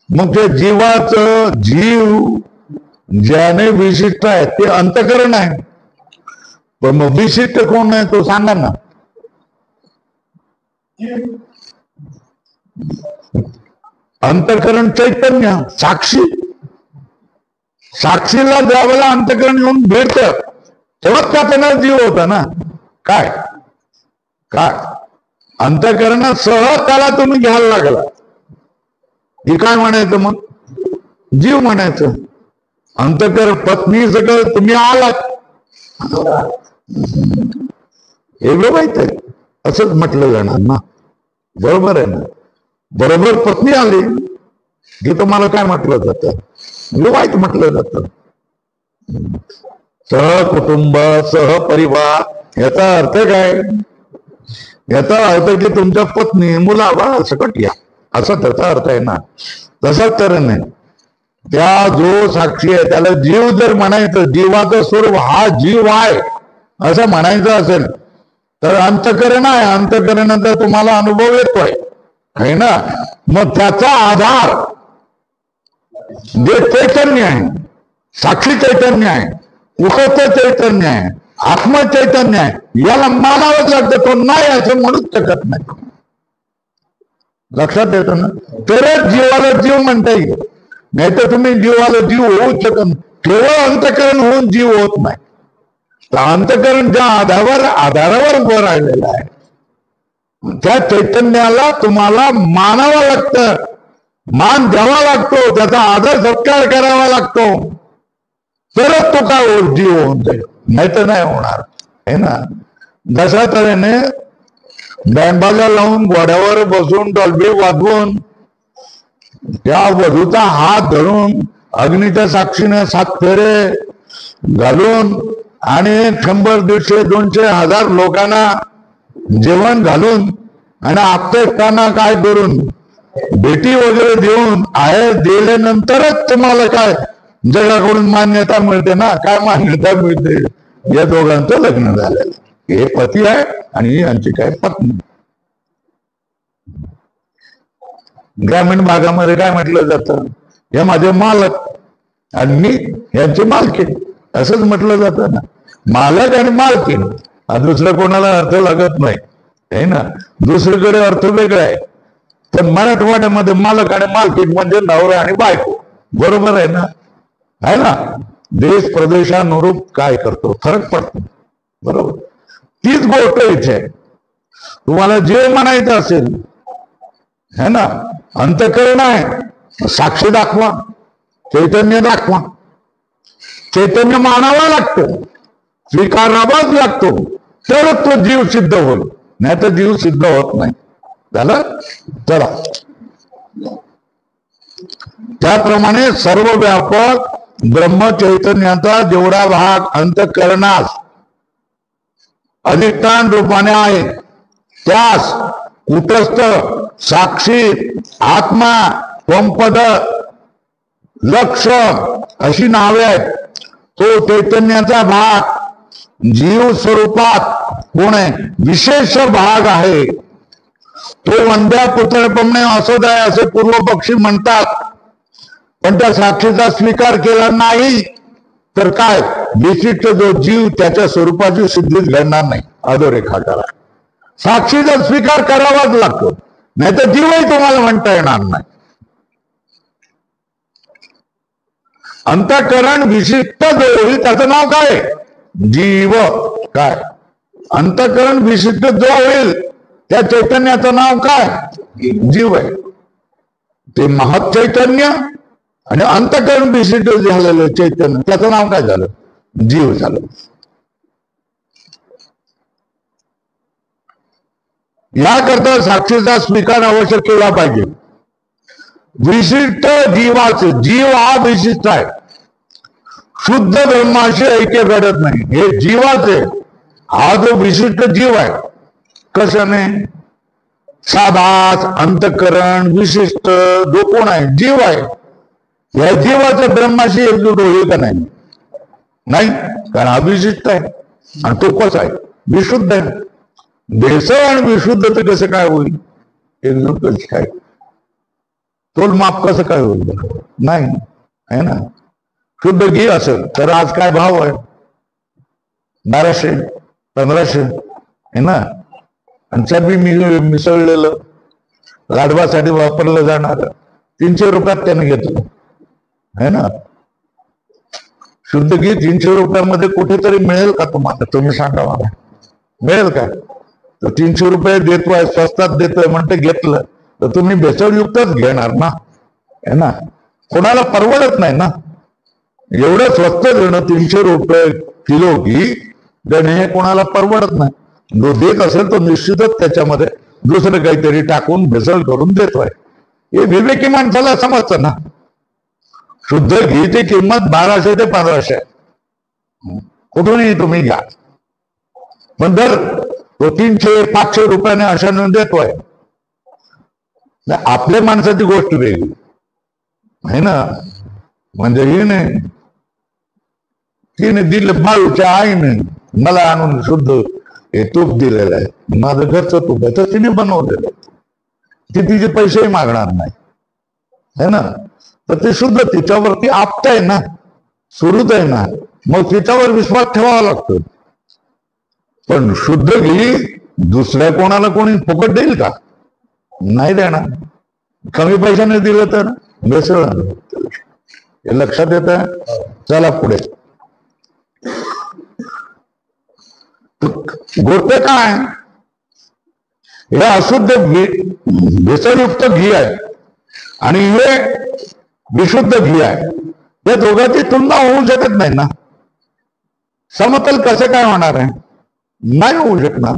मग ते जीवाचं, जीव ज्याने विशिष्ट आहे ते अंतःकरण आहे. पण मग विशिष्ट कोण आहे तो सांगा ना. अंतःकरण चैतन्य, साक्षी. साक्षीला ज्यावेळेला अंतःकरण येऊन भेटत, तेव्हा त्याचा जीव होता ना. काय काय अंतःकरणासह त्याला तुम्ही घ्यायला लागला, हे काय म्हणायचं? मग जीव म्हणायचं. अंतःकरण, पत्नी, सगळं तुम्ही आलात, हे विवाहित आहे असंच म्हटलं जाणार ना. बरोबर आहे ना? बरोबर पत्नी आली की तुम्हाला काय म्हटलं जातं? विवाहित म्हटलं जातं. सहकुटुंब, सहपरिवार, याचा अर्थ काय? याचा अर्थ की तुमच्या पत्नी, मुलाबाळ सकट या, असा त्याचा अर्थ आहे ना. तसंच तर नाही, त्या जो साक्षी आहे त्याला जीव जर म्हणायचं, जीवाचं स्वरूप हा जीव आहे असं म्हणायचं असेल, तर अंतःकरण आहे. अंतःकरणाचा तुम्हाला अनुभव येतोय, आहे ना. मग त्याचा आधार जे चैतन्य आहे, साक्षी चैतन्य आहे, उपस्थ चैतन्य आहे, आत्मचैतन्य आहे, याला मानावंच लागतं. तो नाही असं म्हणूच शकत नाही. लक्षात येतं ना? तरच जीवाला जीव म्हणता येईल, नाही तर तुम्ही जीवाला जीव होऊच शकत नाही. केवळ अंतःकरण होऊन जीव होत नाही. अंतःकरण ज्या आधारावर उभं राहिलेलं आहे, त्या चैतन्याला तुम्हाला मानावं लागतं, मान द्यावा लागतो, त्याचा आदर सत्कार करावा लागतो, तरच तो काय जीव होऊन जाईल, नाही तर नाही होणार, है ना. जशा तऱ्हेने बँडबाजा लावून घोड्यावर बसून डॉल्बी वाजवून त्या वधूचा हात धरून अग्नीच्या साक्षीने 7 फेरे घालून आणि 100, 150, 200, 1000 लोकांना जेवण घालून आणि आपतेकांना काय करून भेटी वगैरे देऊन आहे दिल्यानंतरच तुम्हाला काय जगाकडून मान्यता मिळते ना. काय मान्यता मिळते? या दोघांचं लग्न झालेलं. हे पती आहे आणि यांची काय पत्नी. ग्रामीण भागामध्ये काय म्हटलं जातं? हे माझे मालक आणि मी यांची मालकीण, असंच म्हटलं जातं ना. मालक आणि मालकीण हा दुसरं कोणाला अर्थ लागत नाही, है ना. दुसरीकडे अर्थ वेगळा आहे. पण मराठवाड्यामध्ये मालक आणि मालकीण म्हणजे नवरा आणि बायको, बरोबर आहे ना, है ना. देश प्रदेशानुरूप काय करतो फरक पडतो, बरोबर. तीच गोष्ट इथे आहे. तुम्हाला जे म्हणायचं असेल, है ना, अंतःकरण आहे, साक्षी दाखवा, चैतन्य दाखवा. चैतन्य मानावा लागतं, स्वीकारावाच लागतो, तरच तो जीव सिद्ध होईल, नाही तर जीव सिद्ध होत नाही. झालं. चला, त्याप्रमाणे सर्व व्यापक ब्रह्म चैतन्याचा जेवढा भाग अंतःकरणास अधिष्ठान रूपाने आहे, त्यास कुटस्थ, साक्षी, आत्मा, त्वंपद, लक्ष अशी नावे आहेत. तो चैतन्याचा भाग जीव स्वरूपात कोण आहे? विशेष भाग आहे. तो वंद्या पुतळप्रमाणे असत आहे असे पूर्व पक्षी म्हणतात. पण त्या साक्षीचा स्वीकार केला नाही तर काय विशिष्ट जो जीव त्याच्या स्वरूपाची सिद्धीच घडणार नाही. अधोरेखा करा. साक्षीचा स्वीकार करावाच लागतो, नाही तर जीवही तुम्हाला म्हणता येणार नाही. अंतःकरण विशिष्ट जो होईल त्याचं नाव काय? जीव. काय? अंतःकरण विशिष्ट जो होईल त्या चैतन्याचं नाव काय? जीव आहे. ते महत् चैतन्य आणि अंतःकरण विशिष्ट झालेलं चैतन्य, त्याचं नाव काय झालं? जीव झालं. याकरता साक्षीचा स्वीकार अवश्य केला पाहिजे. विशिष्ट जीवाचे, जीव हा विशिष्ट आहे. शुद्ध ब्रह्माशी ऐक्य घडत नाही. हे जीवाचे, हा जो विशिष्ट जीव आहे, कशाने? साधास, अंतःकरण, विशिष्ट जो कोण आहे? जीव आहे. या जीवाचं ब्रह्माशी एकजूट होईल का? नाही, नाही. कारण हा विशिष्ट आहे आणि तो कसा आहे? विशुद्ध आहे. भेसळ आणि विशुद्ध तर कसं काय होईल? एकजूट कसं काय? तोलमाप कसं काय होईल? नाही, आहे ना. शुद्ध घी असेल तर आज काय भाव आहे? 1200, 1500, आहे ना. आणि चरबी मिसळलेलं लाडवासाठी वापरलं जाणार 300 रुपयात त्याने घेतलं, है ना. शुद्ध घी 300 रुपयामध्ये कुठेतरी मिळेल का तुम्हाला? तुम्ही सांगा मला, मिळेल का? तर 300 रुपये देतोय, स्वस्तात देतोय म्हणते घेतलं तर तुम्ही भेसळयुक्तच घेणार ना, है ना. कोणाला परवडत नाही ना एवढं स्वस्त देणं. 300 रुपये किलो घी देणे हे कोणाला परवडत नाही. जो देत असेल तो निश्चितच त्याच्यामध्ये दुसरं काहीतरी टाकून भेसळ करून देतोय. हे विवेकी माणसाला समजतं ना. शुद्ध घीची किंमत 1200 ते 1500 कुठूनही तुम्ही घ्या. पण जर तो 300-500 रुपयाने अशाने देतोय, आपल्या माणसाची गोष्ट वेगळी आहे ना. म्हणजे हिने दिलं, बाळूच्या आईने मला आणून शुद्ध हे तूप दिलेलं आहे, माझं घरचं तूप आहे, तर तिने बनवलेलं आहे. ती तिचे पैसेही मागणार नाही, है ना. तर ते शुद्ध तिच्यावरती आपत आहे ना, सुरूच आहे ना, मग तिच्यावर विश्वास ठेवावा लागतो. पण शुद्ध घी दुसऱ्या कोणाला कोणी फुकट देईल का? नाही देणार. कमी पैशाने दिलं तर भेसळ. हे लक्षात येत आहे. चला पुढे. गोष्ट काय? हे अशुद्ध घी, भेसळयुक्त घी आहे आणि हे विशुद्ध घी आहे. या दोघांची तुलना होऊ शकत नाही ना. समतल कसं काय होणार आहे? नाही होऊ शकणार,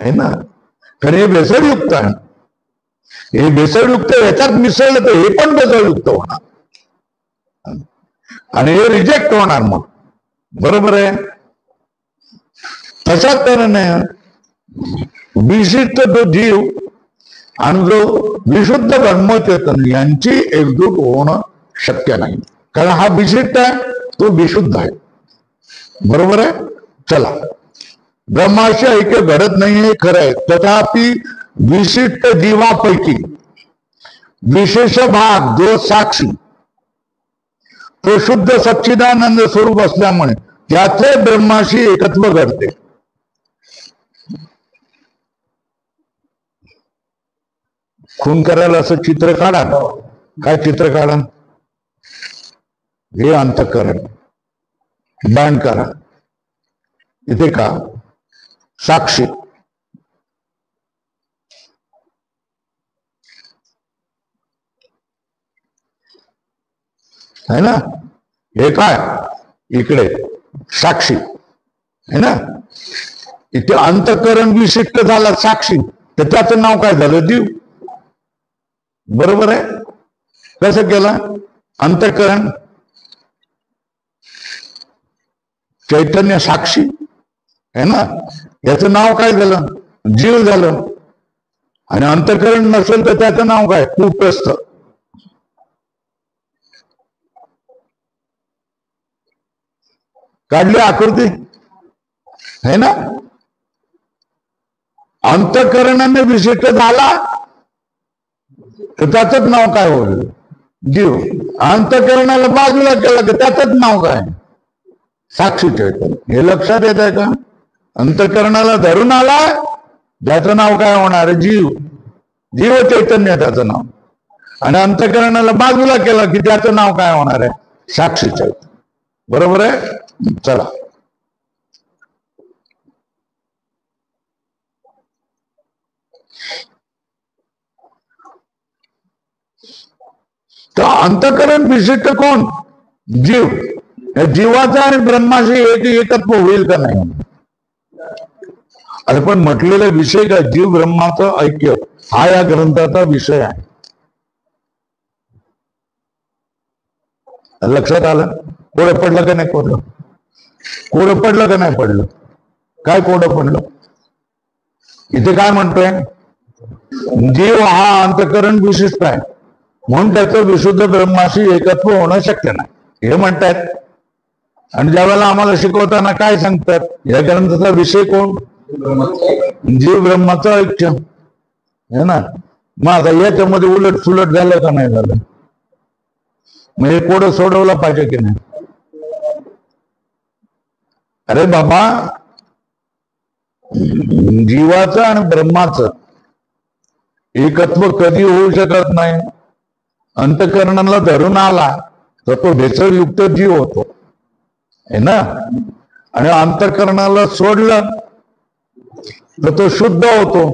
है ना. कारण हे भेसळयुक्त आहे. हे भेसळयुक्त याच्यात मिसळलं तर हे पण भेसळयुक्त होणार आणि हे रिजेक्ट होणार मग. बरोबर आहे. तशाच तऱ्हेने विशिष्ट तो जीव आणि जो विशुद्ध ब्रह्मचेतन यांची एकजूट होणं शक्य नाही. कारण हा विशिष्ट आहे, तो विशुद्ध आहे. बरोबर आहे. चला, ब्रह्माशी ऐक्य घडत नाही हे खरं आहे. तथापि विशिष्ट जीवापैकी विशेष भाग जो साक्षी तो शुद्ध सच्चिदानंद स्वरूप असल्यामुळे त्याचे ब्रह्माशी एकत्व घडते. खून करायला असं चित्र काढा. काय चित्र काढा? हे अंतःकरण बँड करा. इथे का साक्षी है ना. हे काय इकडे साक्षी है ना. इथे अंतःकरण विशिष्ट झाला साक्षी, तर त्याचं नाव काय झालं? जीव. बरोबर आहे. कसं केलं? अंतःकरण चैतन्य साक्षी है ना, याचं नाव काय झालं? जीव झालं. आणि अंतःकरण नसेल तर त्याचं नाव काय? कूटस्थ. काढली आकृती है ना. अंतःकरणाने विशिष्ट झाला तर त्याचंच नाव काय होईल? जीव. अंतःकरणाला बाजूला केलं तर त्याचंच नाव काय? साक्षी चैतन्य. हे लक्षात येत आहे का? अंतःकरणाला धरून आला त्याचं नाव काय होणार? जीव. जीव चैतन्य त्याचं नाव. आणि अंतःकरणाला बाजूला केलं की त्याचं नाव काय होणार आहे? साक्षी चैतन्य. बरोबर आहे. चला, तर अंतःकरण विशिष्ट कोण? जीव. जीवाचा आणि ब्रह्माशी एकत्व होईल का नाही? अरे पण म्हटलेला विषय काय? जीव ब्रह्माचं ऐक्य हा या ग्रंथाचा विषय आहे. लक्षात आलं? कोडं पडलं का नाही? कोडं पडलं का नाही पडलं? काय कोडं पडलं? इथे काय म्हणतोय? जीव हा अंतःकरण विशिष्ट आहे म्हणून त्याचं विशुद्ध ब्रह्माशी एकत्व होणं शक्य नाही हे म्हणतात. आणि ज्यावेळेला आम्हाला शिकवताना काय सांगतात? या ग्रंथाचा विषय कोण? जीव ब्रह्माचं ऐक्य है ना. मग आता याच्यामध्ये उलट सुलट झालं का नाही झालं? मग हे कोड सोडवलं पाहिजे की नाही? अरे बाबा, जीवाचं आणि ब्रह्माचं एकत्व कधी होऊ शकत नाही? अंतःकरणाला धरून आला तर तो भेसळयुक्त जीव होतो है ना. आणि अंतःकरणाला सोडलं तर तो शुद्ध होतो.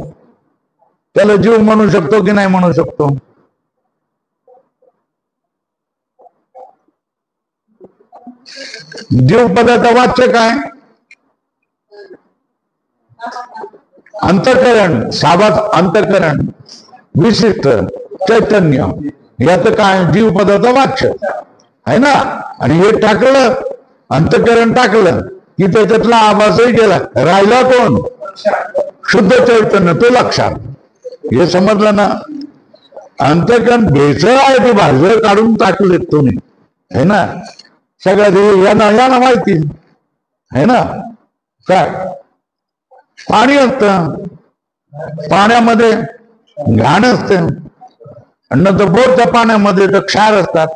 त्याला जीव म्हणू शकतो की नाही म्हणू शकतो? जीव पदाचा वाच्य काय? अंतःकरण. साबात अंतःकरण विशिष्ट चैतन्य याचं काय? जीव पदाचा वाच्य है ना. आणि हे टाकलं, अंतःकरण टाकलं की त्याच्यातला आभासही गेला. राहिला कोण? शुद्ध चैतन्य. तो लक्षात. हे समजलं ना. अंतःकरण भेसळ आहे ते भाजळ काढून टाकले तुम्ही है ना. सगळ्या यांना माहिती है ना. काय पाणी असतं, पाण्यामध्ये घाण असते आणि नंतर बोरच्या पाण्यामध्ये तर क्षार असतात.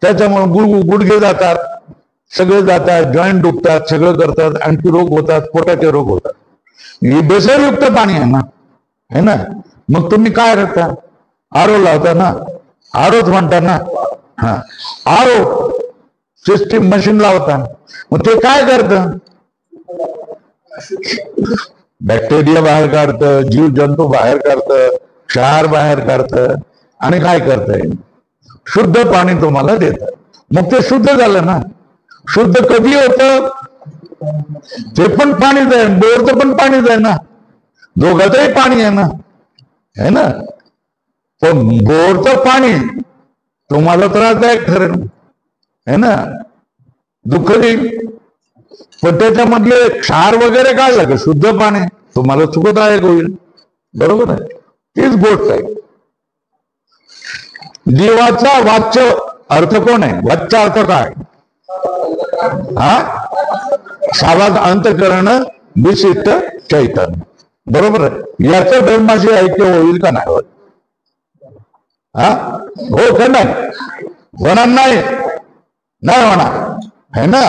त्याच्यामुळे गुडघे जातात, सगळे जातात, जॉईंट दुखतात, सगळं करतात, आणखी रोग होतात, पोटाचे रोग होतात. हे भेसळयुक्त पाणी आहे ना है ना. मग तुम्ही काय करता? आरो लावता ना. आरोच म्हणता ना. हा, आरो सिस्टीम मशीन लावता. मग ते काय करतं? बॅक्टेरिया बाहेर काढतं, जीव जंतू बाहेर काढतं, क्षार बाहेर काढतं आणि काय करतंय? शुद्ध पाणी तुम्हाला देतं. मग ते शुद्ध झालं ना. शुद्ध कधी होतं? ते पण पाणीच आहे, बोरचं पण पाणीच आहे ना. दोघातही पाणी आहे ना, है ना. पण बोरचं पाणी तुम्हाला त्रासदायक ठरेल, है ना, दुःख देईल. पण त्याच्यामधले क्षार वगैरे काढलं की शुद्ध पाणी तुम्हाला सुखदायक होईल. बरोबर आहे, तीच गोष्ट आहे. जीवाचा वाच्य अर्थ कोण आहे? वाच्य अर्थ काय? हा, सावाद अंतकरण विशिष्ट चैतन्य. बरोबर आहे. याचं धर्माशी ऐक्य होईल का नाही होत? हा, हो का नाही? होणार नाही, नाही होणार, है ना.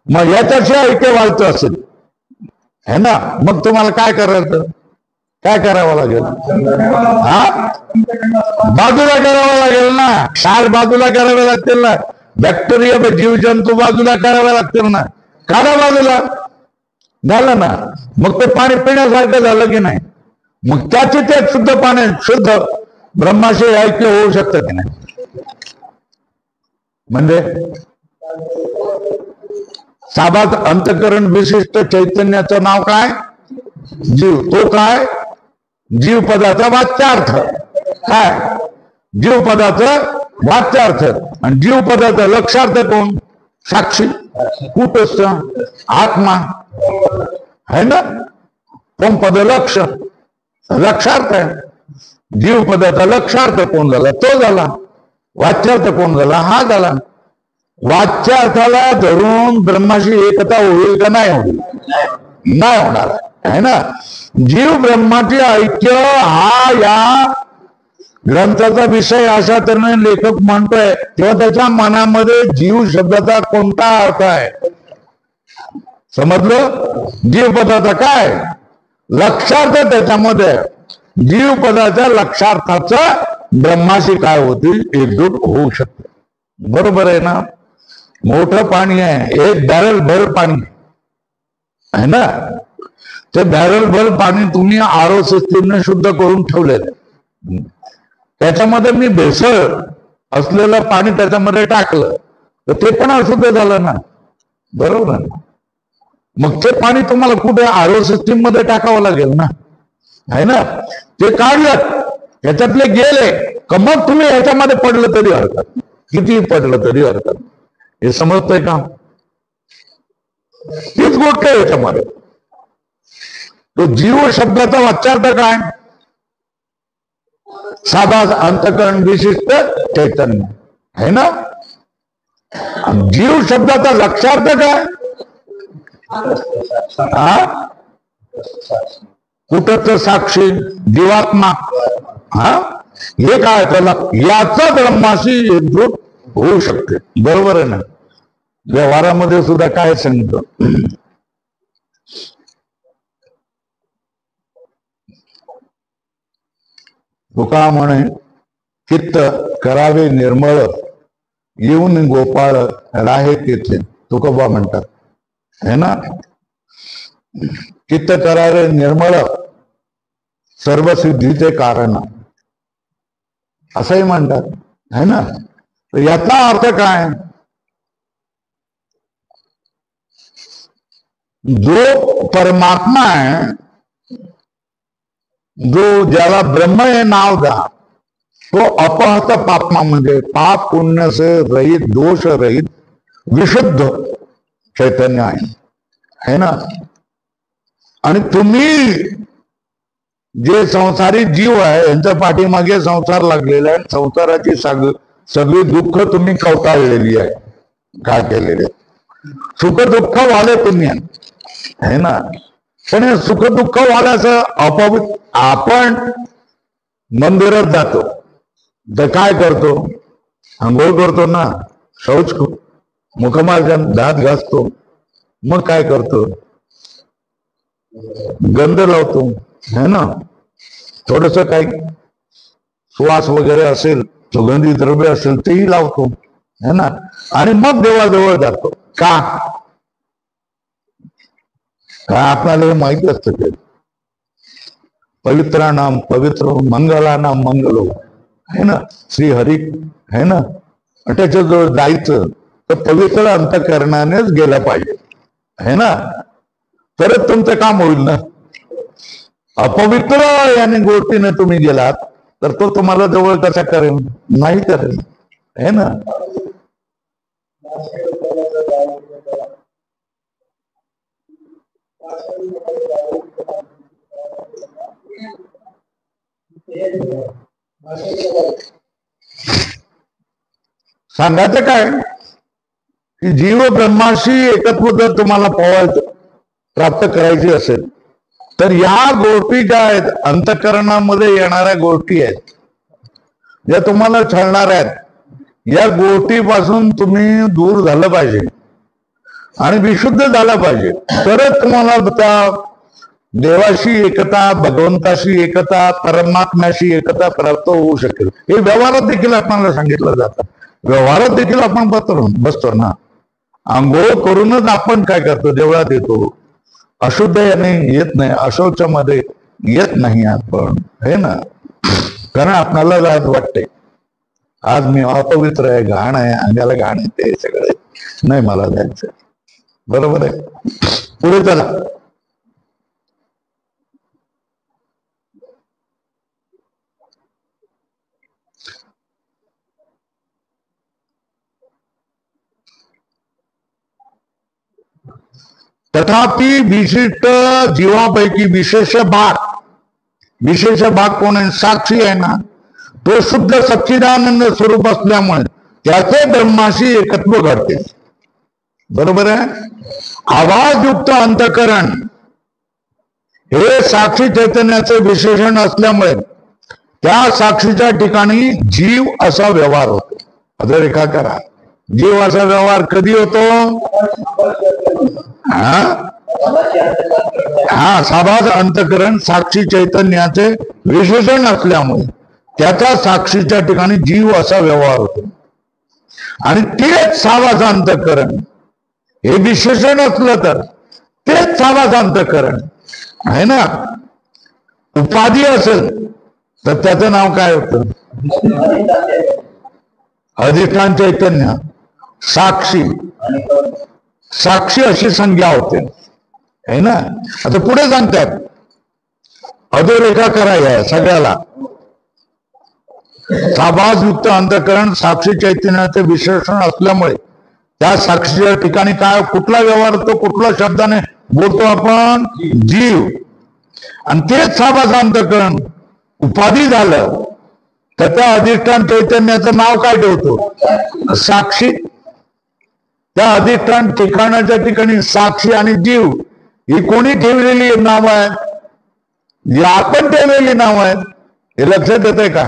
मग याच्याशी ऐक्य व्हायचं असेल, है ना, मग तुम्हाला काय करायचं? काय करावं लागेल? हा, बाजूला करावं लागेल ना. क्षार बाजूला करावे लागतील ना. बॅक्टेरिया जीवजंतू बाजूला करावे लागतील ना. काढा बाजूला, झालं ना. मग ते पाणी पिण्यासारखं झालं की नाही? मग त्याचे ते शुद्ध पाणी, शुद्ध ब्रह्माशी ऐक्य होऊ शकतं की नाही? म्हणजे साबात अंतकरण विशिष्ट चैतन्याचं नाव काय? जीव. तो काय? जीव पदाचा वाच्यार्थ काय? जीव पदाचा वाच्यार्थ. आणि जीव पदाचा लक्षार्थ कोण? साक्षी, कुटस्थ, आत्मा, है ना. कोण पद लक्ष, लक्षार्थ आहे. जीव पदाचा लक्षार्थ कोण झाला? तो झाला. वाच्यार्थ कोण झाला? हा झाला. वाच्यार्थाला धरून ब्रह्माशी एकता होईल का नाही होईल? नाही होणार, है ना. जीव ब्रह्माचे ऐक्य हा या ग्रंथाचा विषय अशा तऱ्हेने लेखक म्हणतोय, तेव्हा त्याच्या मनामध्ये जीव शब्दाचा कोणता अर्थ आहे? समजलं? जीव पदाचा काय लक्षार्थ, त्याच्यामध्ये जीव पदाच्या लक्षार्थाचा ब्रह्माशी काय होतील? एकजूट होऊ शकते. बरोबर आहे ना. मोठं पाणी आहे, एक बॅरल भर पाणी आहे ना. ते बॅरल भर पाणी तुम्ही आरो सिस्टीमने शुद्ध करून ठेवलेलं, त्याच्यामध्ये मी भेसळ असलेलं पाणी त्याच्यामध्ये टाकलं तर ते पण अशुद्ध झालं ना. बरोबर ना. मग ते पाणी तुम्हाला कुठे आरो सिस्टीम मध्ये टाकावं लागेल ना, है ना. ते काढलं, ह्याच्यातले गेले का मग तुम्ही ह्याच्यामध्ये पडलं तरी हरकत, किती पडलं तरी हरकत. हे समजतंय का? तीच गोष्ट आहे याच्यामध्ये. तो जीव शब्दाचा वाच्यार्थ काय? साधा अंतकरण विशिष्ट चैतन्य, है ना. जीव शब्दाचा लक्षार्थ काय? हा, कुठं साक्षी, जीवात्मा. हा, हे काय? त्याला याचा ब्रह्माशी एकजूट होऊ शकते. बरोबर आहे ना. व्यवहारामध्ये सुद्धा काय सांगितलं? तुका म्हणे चित्त करावे निर्मळ, येऊन गोपाळ राहे तिथे. तुकोबा म्हणतात, है ना. चित्त करावे निर्मळ, सर्व सिद्धीचे कारण, असंही म्हणतात, है ना. तर याचा अर्थ काय? जो परमात्मा आहे, जो ज्याला ब्रह्म हे नाव द्या, तो अपहत पापमा म्हणजे पाप पुण्य से रहित, दोष रहित, विशुद्ध चैतन्य आहे, है ना. आणि तुम्ही जे संसारी जीव आहे यांच्या पाठीमागे संसार लागलेला आहे. संसाराची सगळी दुःख तुम्ही कवटाळलेली आहे. काय केलेले? सुख दुःख वाले तुम्ही, है ना. पण हे सुख दुःख वाल्याचं अपवित्र. आपण मंदिरात जातो तर काय करतो? आंघोळ करतो ना, शौच, मुखमार्जन, दात घासतो. मग काय करतो? गंध लावतो, है ना. थोडस काही श्वास वगैरे असेल, सुगंधी द्रव्य असेल तेही लावतो, है ना. आणि मग देवाजवळ जातो. का? आपल्याला हे माहिती असतं ते पवित्रानाम पवित्र, मंगलानाम मंगलो, है ना. श्री हरी, है ना. त्याच्याजवळ जायचं तर पवित्र अंतःकरणानेच गेलं पाहिजे, है ना. तरच तुमचं काम होईल ना. अपवित्र याने गोष्टीने तुम्ही गेलात तर तो तुम्हाला जवळ कसा करेल? नाही करेल, है ना. सांगायचं काय की जीव ब्रह्माशी एकत्व जर तुम्हाला प्राप्त करायची असेल तर या गोष्टी ज्या आहेत अंतःकरणामध्ये येणाऱ्या गोष्टी आहेत ज्या तुम्हाला छळणार आहेत, या गोष्टीपासून तुम्ही दूर झालं पाहिजे आणि विशुद्ध झालं पाहिजे, तरच तुम्हाला त्या देवाशी एकता, भगवंताशी एकता, परमात्म्याशी एकता प्राप्त होऊ शकेल. हे व्यवहारात देखील आपल्याला सांगितलं जातं. व्यवहारात देखील आपण बसतो ना. आंघोळ करूनच आपण काय करतो? देवळात येतो. अशुद्ध याने येत नाही, अशौचामध्ये येत नाही आपण, हे ना. कारण आपल्याला लाज वाटते, आज मी अपवित्र आहे, घाण आहे, अंगाला घाण येते, सगळे नाही मला जायचं. बरोबर आहे. पुढे चला. तथापि विशिष्ट जीवापैकी विशेष भाग कोण आहे? साक्षी आहे ना. तो शुद्ध सच्चिदानंद स्वरूप असल्यामुळे त्याचे ब्रह्माशी एकत्व घडते. बरोबर आहे. आवाजयुक्त अंतःकरण हे साक्षी चैतन्याचे विशेषण असल्यामुळे त्या साक्षीच्या ठिकाणी जीव असा व्यवहार होतो. अधोरेखा करा. जीव असा व्यवहार कधी होतो? साभास अंतःकरण साक्षी चैतन्याचे विशेषण असल्यामुळे त्याच्या साक्षीच्या ठिकाणी जीव असा व्यवहार होतो. आणि तेच साभास अंतःकरण हे विशेषण असलं तर तेच साभास अंतःकरण आहे ना. उपाधी असेल तर त्याचं नाव काय होतं? अधिष्ठान चैतन्य. साक्षी अशी संज्ञा होते, है ना. आता पुढे सांगतात, अधोरेखा करायला सगळ्याला. साभासयुक्त अंतःकरण साक्षी चैतन्याचे विशेषण असल्यामुळे त्या साक्षीच्या ठिकाणी काय, कुठला व्यवहार होतो? कुठल्या शब्दाने बोलतो आपण? जीव. आणि तेच साभास अंतःकरण उपाधी झालं तर त्या अधिष्ठान चैतन्याचं नाव काय ठेवतो? साक्षी. त्या अधिष्ठान ठिकाणाच्या ठिकाणी साक्षी आणि जीव ही कोणी ठेवलेली नाव आहे? जी आपण ठेवलेली नाव आहेत. हे लक्षात येत आहे का?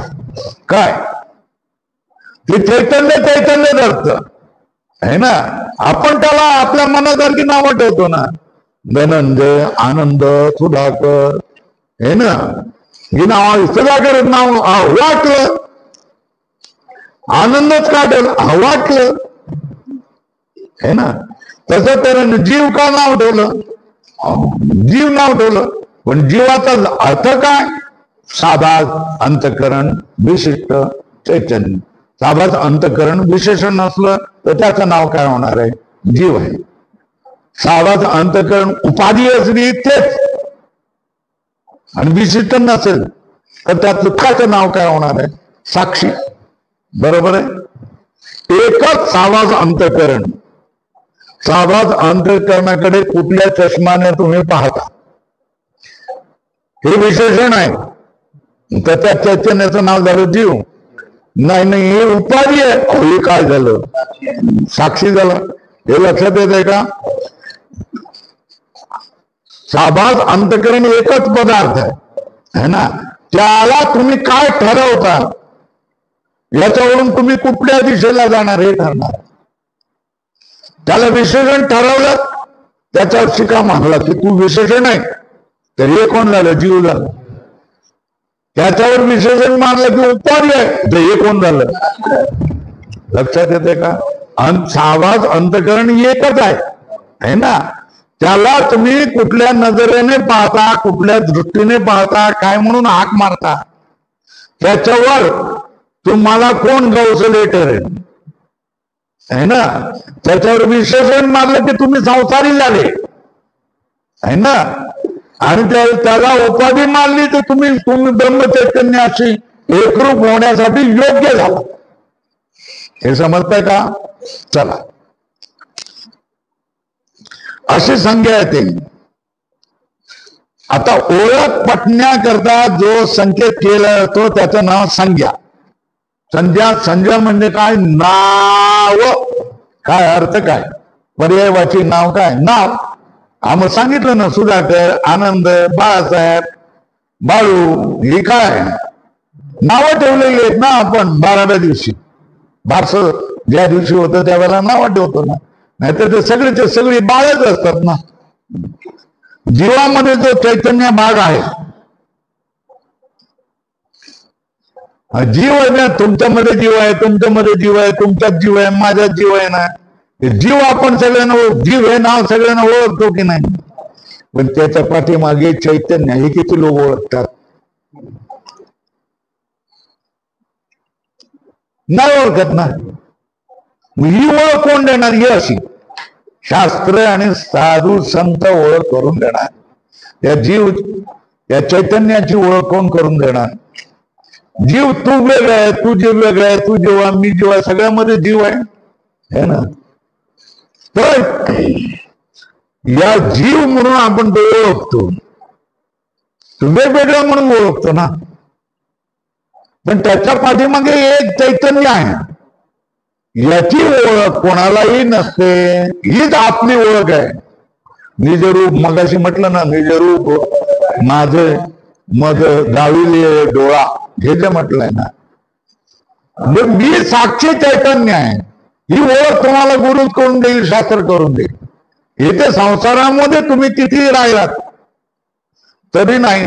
काय ते चैतन्य धरत आहे ना. आपण त्याला आपल्या मनासारखी नावं ठेवतो ना. धनंजय, आनंद, सुधाकर, हे ना. ही नाव सुधाकर नाव वाटलं, आनंदच काढलं वाटलं, है ना. तसं तर जीव का नाव ठेवलं? जीव नाव ठेवलं. पण जीवाचा अर्थ काय? साभास अंतःकरण विशिष्ट चैतन्य. साभास अंतःकरण विशेषण नसलं तर त्याचं नाव काय होणार आहे? जीव आहे. साभास अंतःकरण उपाधी असली तेच आणि विशिष्ट नसेल तर त्या दुःखाचं नाव काय होणार आहे? साक्षी. बरोबर आहे. एकच साभास अंतःकरण. साभास अंतःकरणाकडे कुठल्या चष्माने तुम्ही पाहता हे विशेषण आहे. तर त्या चैतन्याचं नाव झालं जीव. नाही हे उपाधी आहे. हे काय झालं? साक्षी झाला. हे लक्षात येत आहे का? साभास अंतःकरण एकच पदार्थ आहे ना. त्याला तुम्ही काय ठरवता याच्यावरून तुम्ही कुठल्या दिशेला जाणार हे ठरणार. त्याला विशेषण ठरवलं, त्याच्यावर शिका मानला की तू विशेषण आहे, तर हे कोण झालं? जीव झालं. त्याच्यावर विशेषण मानलं की उपाधी आहे, तर हे कोण झालं? लक्षात येते का? साभास अंतःकरण एकच आहे ना. त्याला तुम्ही कुठल्या नजरेने पाहता, कुठल्या दृष्टीने पाहता, काय म्हणून हाक मारता, त्याच्यावर तुम्हाला कोण गवसले ठरेल, है ना. त्याच्यावर विशेषण मारलं की तुम्ही संसारी झाले, है ना. आणि त्याला उपाधी मानली तर तुम्ही ब्रह्मचैतन्य अशी एकरूप होण्यासाठी योग्य झाला. हे समजतंय का? चला, अशी संज्ञा येते. आता ओळख पटण्याकरता जो संकेत केला जातो त्याचं नाव संज्ञा. संज्ञा म्हणजे काय? नाव. काय अर्थ? काय पर्यायवाची नाव? काय नाव? आम्ही सांगितलं ना, सुधाकर, आनंद, बाळासाहेब, बाळू, हे काय नावं ठेवलेली आहेत ना आपण. 12व्या दिवशी बारस ज्या दिवशी होतं त्यावेळेला नावं ठेवतो ना, नाहीतर ते सगळेचे सगळे बाळच असतात ना. जीवामध्ये जो चैतन्य भाग आहे, जीव आहे ना, तुमच्यामध्ये जीव आहे, तुमच्यामध्ये जीव आहे, तुमच्यात जीव आहे, माझ्यात जीव आहे ना. जीव आपण सगळ्यांना, जीव हे नाव सगळ्यांना ओळखतो की नाही? पण त्याच्या पाठीमागे चैतन्य हे किती लोक ओळखतात? नाही ओळखत ना. ही ओळख कोण देणार? ही अशी शास्त्र आणि साधू संत ओळख करून देणार. त्या जीव, त्या चैतन्याची ओळख कोण करून देणार? जीव तू वेगळा आहे, तू जीव वेगळा आहे, तू जेव्हा मी जेव्हा सगळ्यामध्ये जीव आहे ना. तर या जीव म्हणून आपण तो ओळखतो, वेगवेगळा म्हणून ओळखतो ना. पण त्याच्या पाठीमागे एक चैतन्य आहे, याची ओळख कोणालाही नसते. हीच आपली ओळख आहे. निजरूप, मगाशी म्हटलं ना, निजरूप माझे मग गाविले डोळा, हे जे म्हटलंय ना, मी साक्षी चैतन्य आहे. ही ओळख तुम्हाला गुरु करून देईल, शास्त्र करून देईल. इथे संसारामध्ये तुम्ही किती राहिलात तरी नाही.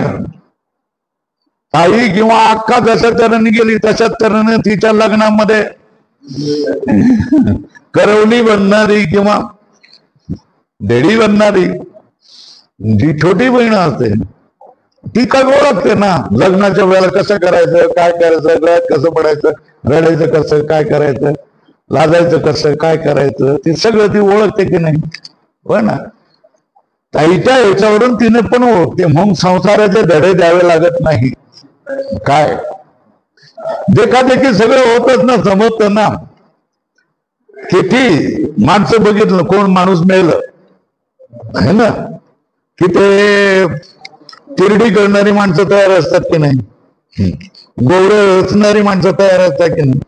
ताई किंवा अक्का जशा तऱ्हेने गेली तशाच तऱ्हेने तिच्या लग्नामध्ये करवली बनणारी किंवा देडी बनणारी जी छोटी बहीण असते ती काय ओळखते ना. लग्नाच्या वेळेला कसं करायचं, काय करायचं, गळ्यात कसं पडायचं, रडायचं कसं, काय करायचं, लाजायचं कसं, काय करायचं, ते सगळं ती ओळखते की नाही? हो ना. ताईच्या ह्याच्यावरून तिने पण ओळखते. मग संसाराचे धडे द्यावे लागत नाही. काय देखा-देखी सगळं होतच ना, समजतं ना. किती माणसं बघितलं, कोण माणूस मेलं है ना, की ते तिरडी करणारी माणसं तयार असतात की नाही, गोवरे रचणारी माणसं तयार असतात की नाही,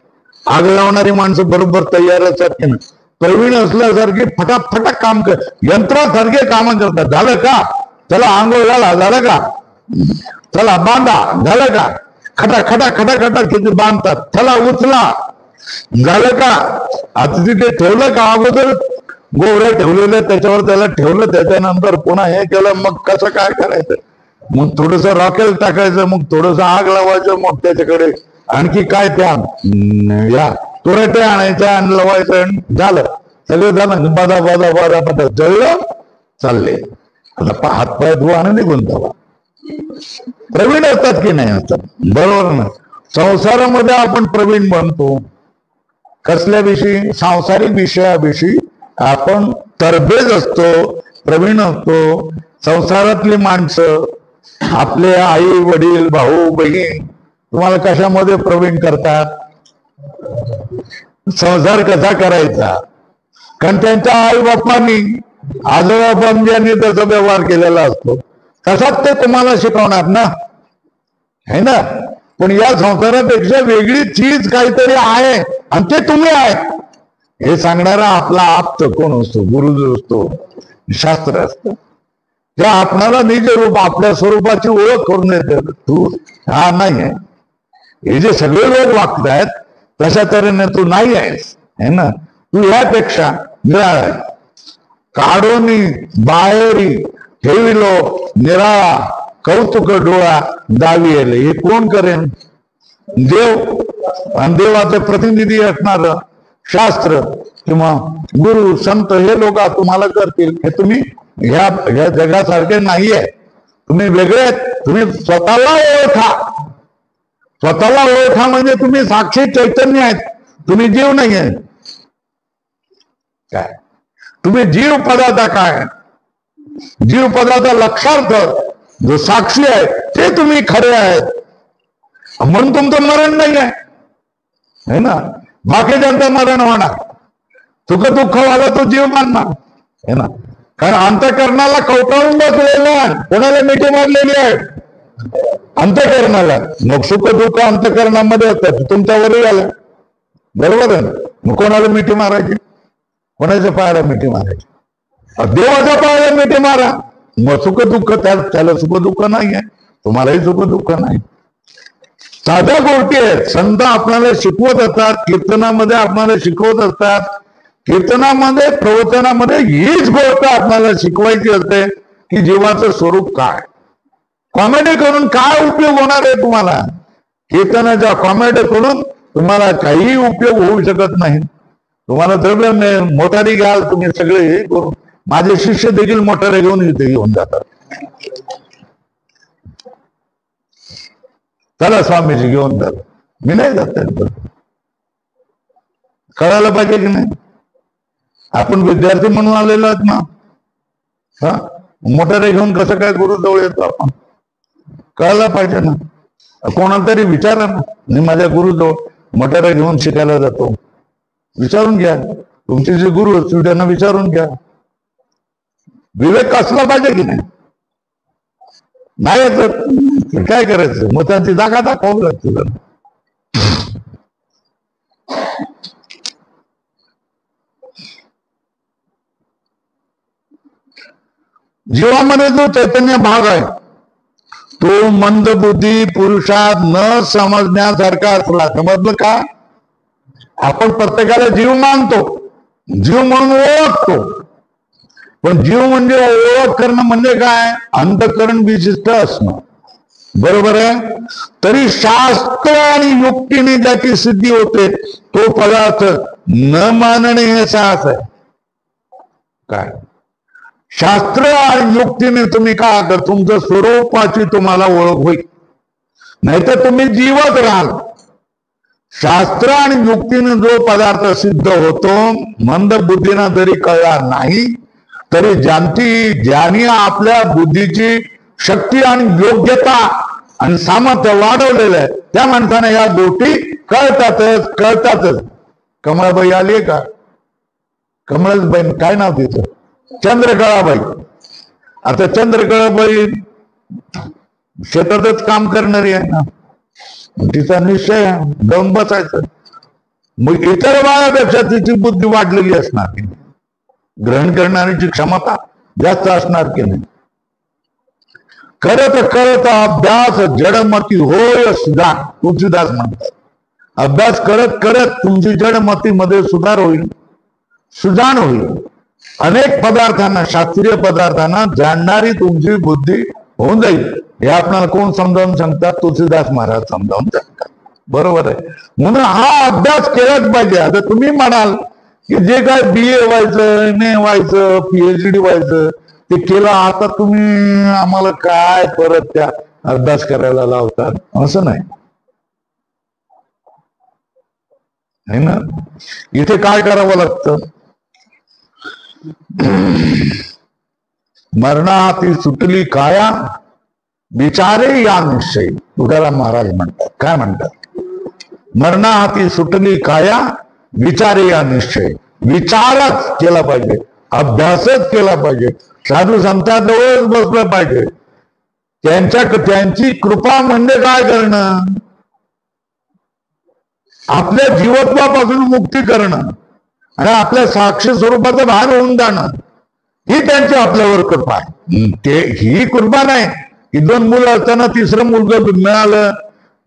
आग लावणारी माणसं बरोबर तयार असतात की नाही. प्रवीण असल्यासारखे फटाफट काम कर, यंत्रासारखे काम करतात. झालं का? चला आंघोळ घाला, झालं का? चला बांधा, झालं का? खटा खटा खटा खटा किती बांधतात. चला उचला, झालं का? आता तिथे ठेवलं का? अगोदर गोवऱ्या ठेवलेल्या, त्याच्यावर त्याला ठेवलं, त्याच्यानंतर पुन्हा हे केलं, मग कसं काय करायचं? मग थोडस रॉकेल टाकायचं, मग थोडस आग लावायचं, मग त्याच्याकडे आणखी काय त्या या तुरटे आणायचं आणि लावायचं, झालं. सगळं झालं. बाधा बाधा बाधा बाधा जळलं, चालले. आता हातपाय धुवा आणि निघून जावा. प्रवीण असतात की नाही असतात? बरोबर ना. संसारामध्ये आपण प्रवीण बनतो. कसल्याविषयी? सांसारिक विषयाविषयी आपण तरबेज असतो, प्रवीण असतो. संसारातली माणसं, आपले आई वडील, भाऊ बहीण तुम्हाला कशामध्ये प्रवीण करतात? संसार कसा करायचा? कारण त्यांच्या आई बापांनी, आजोबा बापांनी त्याचा व्यवहार केलेला असतो, तसाच ते तुम्हाला शिकवणार ना, है ना. पण या संसारापेक्षा वेगळी चीज काहीतरी आहे आणि ते तुम्ही आहे हे सांगणारा आपला आप्त कोण असतो? गुरु असतो, शास्त्र असतं. त्या आपणाला निज रूप, आपल्या स्वरूपाची ओळख करून देते. तू हा नाही आहे. हे जे सगळे लोक वागतायत तशा तऱ्हेने तू नाही आहेस, है ना. तू यापेक्षा निराळा काढून बाहेरी ठेविलो निराळा कौतुक डोळा दावी येले. हे कोण करेन? देव. आणि देवाचे प्रतिनिधी असणार शास्त्र किंवा गुरु संत हे लोक तुम्हाला करतील. हे तुम्ही ह्या जगासारखे नाहीये. तुम्ही वेगळे आहेत. तुम्ही स्वतःला ओळखा. स्वतःला ओळखा म्हणजे तुम्ही साक्षी चैतन्य आहेत. तुम्ही जीव नाही आहे. काय तुम्ही जीव पदार्थ? काय जीव पदार्थ? लक्षार्थ जो साक्षी आहे ते तुम्ही खरे आहेत, म्हणून तुमचं मरण नाही आहे ना. बाकीच्यांचं मरण होणार, सुख दुःख व्हायला तो जीव मानणार है ना. कारण अंतःकरणाला कवटाळून बसलेला आहे, कोणाला मिठी मारलेली आहे अंतःकरणाला. मग सुख दुःख अंतःकरणामध्ये असतात, तुमच्यावरही आलं बरोबर आहे ना. मग कोणाला मिठी मारायची, कोणाच्या पायाला मिठी मारायची, देवाच्या पायाला मिठी मारा. मग सुख दुःख त्याला सुख दुःख नाही आहे, तुम्हालाही सुख दुःख नाही. साध्या गोष्टी आहेत, संत आपल्याला शिकवत असतात, कीर्तनामध्ये आपल्याला शिकवत असतात. कीर्तनामध्ये प्रवचनामध्ये हीच गोष्ट आपल्याला शिकवायची असते की जीवाचं स्वरूप काय. कॉमेडी करून काय उपयोग होणार आहे तुम्हाला? कीर्तनाच्या कॉमेडी करून तुम्हाला काही उपयोग होऊ शकत नाही. तुम्हाला द्रव्य मोटारी घ्याल तुम्ही सगळे हे करून. माझे शिष्य देखील मोटारी घेऊन इथे घेऊन जातात. चला स्वामीजी घेऊन जातात, मी नाही जात. कळायला पाहिजे की नाही? आपण विद्यार्थी म्हणून आलेलो आहोत ना. हा, मोटारी घेऊन कसं काय गुरुजवळ येतो आपण? कळायला पाहिजे ना. कोणाला तरी विचारा ना, मी माझ्या गुरुजवळ मोटारी घेऊन शिकायला जातो. विचारून घ्या, तुमचे जे गुरु असतील त्यांना विचारून घ्या. विवेक असला पाहिजे की नाही? नाही तर काय करायचं? मग त्यांची जागा दाखवावी लागते. जीवामध्ये जो चैतन्य भाग आहे तो मंदबुद्धी पुरुषात न समजण्यासारखा असला. समजलं का? आपण प्रत्येकाला जीव मानतो, जीव म्हणून ओळखतो, पण जीव म्हणजे ओळख करणं म्हणजे काय? अंतःकरण विशिष्ट असणं. बरोबर आहे. तरी शास्त्र आणि युक्तीने ज्याची सिद्धी होते तो पदार्थ न मानणे हे साहस आहे. काय शास्त्र आणि युक्तीने तुम्ही काय कर, तुमच्या स्वरूपाची तुम्हाला ओळख होईल, नाहीतर तुम्ही जीवत राहाल. शास्त्र आणि युक्तीने जो पदार्थ सिद्ध होतो मंद बुद्धीनं जरी कळला नाही तरी ज्यांनी आपल्या बुद्धीची शक्ती आणि योग्यता आणि सामर्थ्य वाढवलेलं आहे त्या माणसाने या गोष्टी कळतातच. कमळाबाई आली का? कमळाबाई काय नाव तिचं? चंद्रकळाबाई. आता चंद्रकळाबाई शेतातच काम करणारी आहे ना, तिचा निश्चय जाऊन बसायचं. मग इतर बाळापेक्षा तिची बुद्धी वाढलेली असणार की नाही, ग्रहण करण्याची क्षमता जास्त असणार की नाही. करत करत अभ्यास जडमती होय सुधार, तुलसीदास म्हणतात. अभ्यास करत करत तुमची जडमतीमध्ये सुधार होईल, सुजाण होईल. अनेक पदार्थांना, शास्त्रीय पदार्थांना जाणणारी तुमची बुद्धी होऊन जाईल. हे आपल्याला कोण समजावून सांगतात? तुलसीदास महाराज समजावून सांगतात. बरोबर आहे. म्हणून हा अभ्यास केलाच पाहिजे. आता तुम्ही म्हणाल की जे काय BA व्हायचं, MA व्हायचं, PhD व्हायचं ते केलं, आता तुम्ही आम्हाला काय परत त्या अभ्यास करायला लावतात? असं नाही है ना. इथे काय करावं लागतं? मरणाहाती सुटली काया विचारे या निश्चय. तुकाराम महाराज म्हणतात. काय म्हणतात? मरणाहाती सुटली काया विचारे या निश्चय. विचारच केला पाहिजे, अभ्यासच केला पाहिजे, साधू संतांजवळच बसलं पाहिजे. त्यांची कृपा म्हणजे काय करणं? आपल्या जीवत्वापासून मुक्ती करणं आणि आपल्या साक्षी स्वरूपाचं भान होऊन जाणं, ही त्यांची आपल्यावर कृपा आहे. ही कृपा नाही की 2 मुलं असताना 3रं मुलगा मिळालं,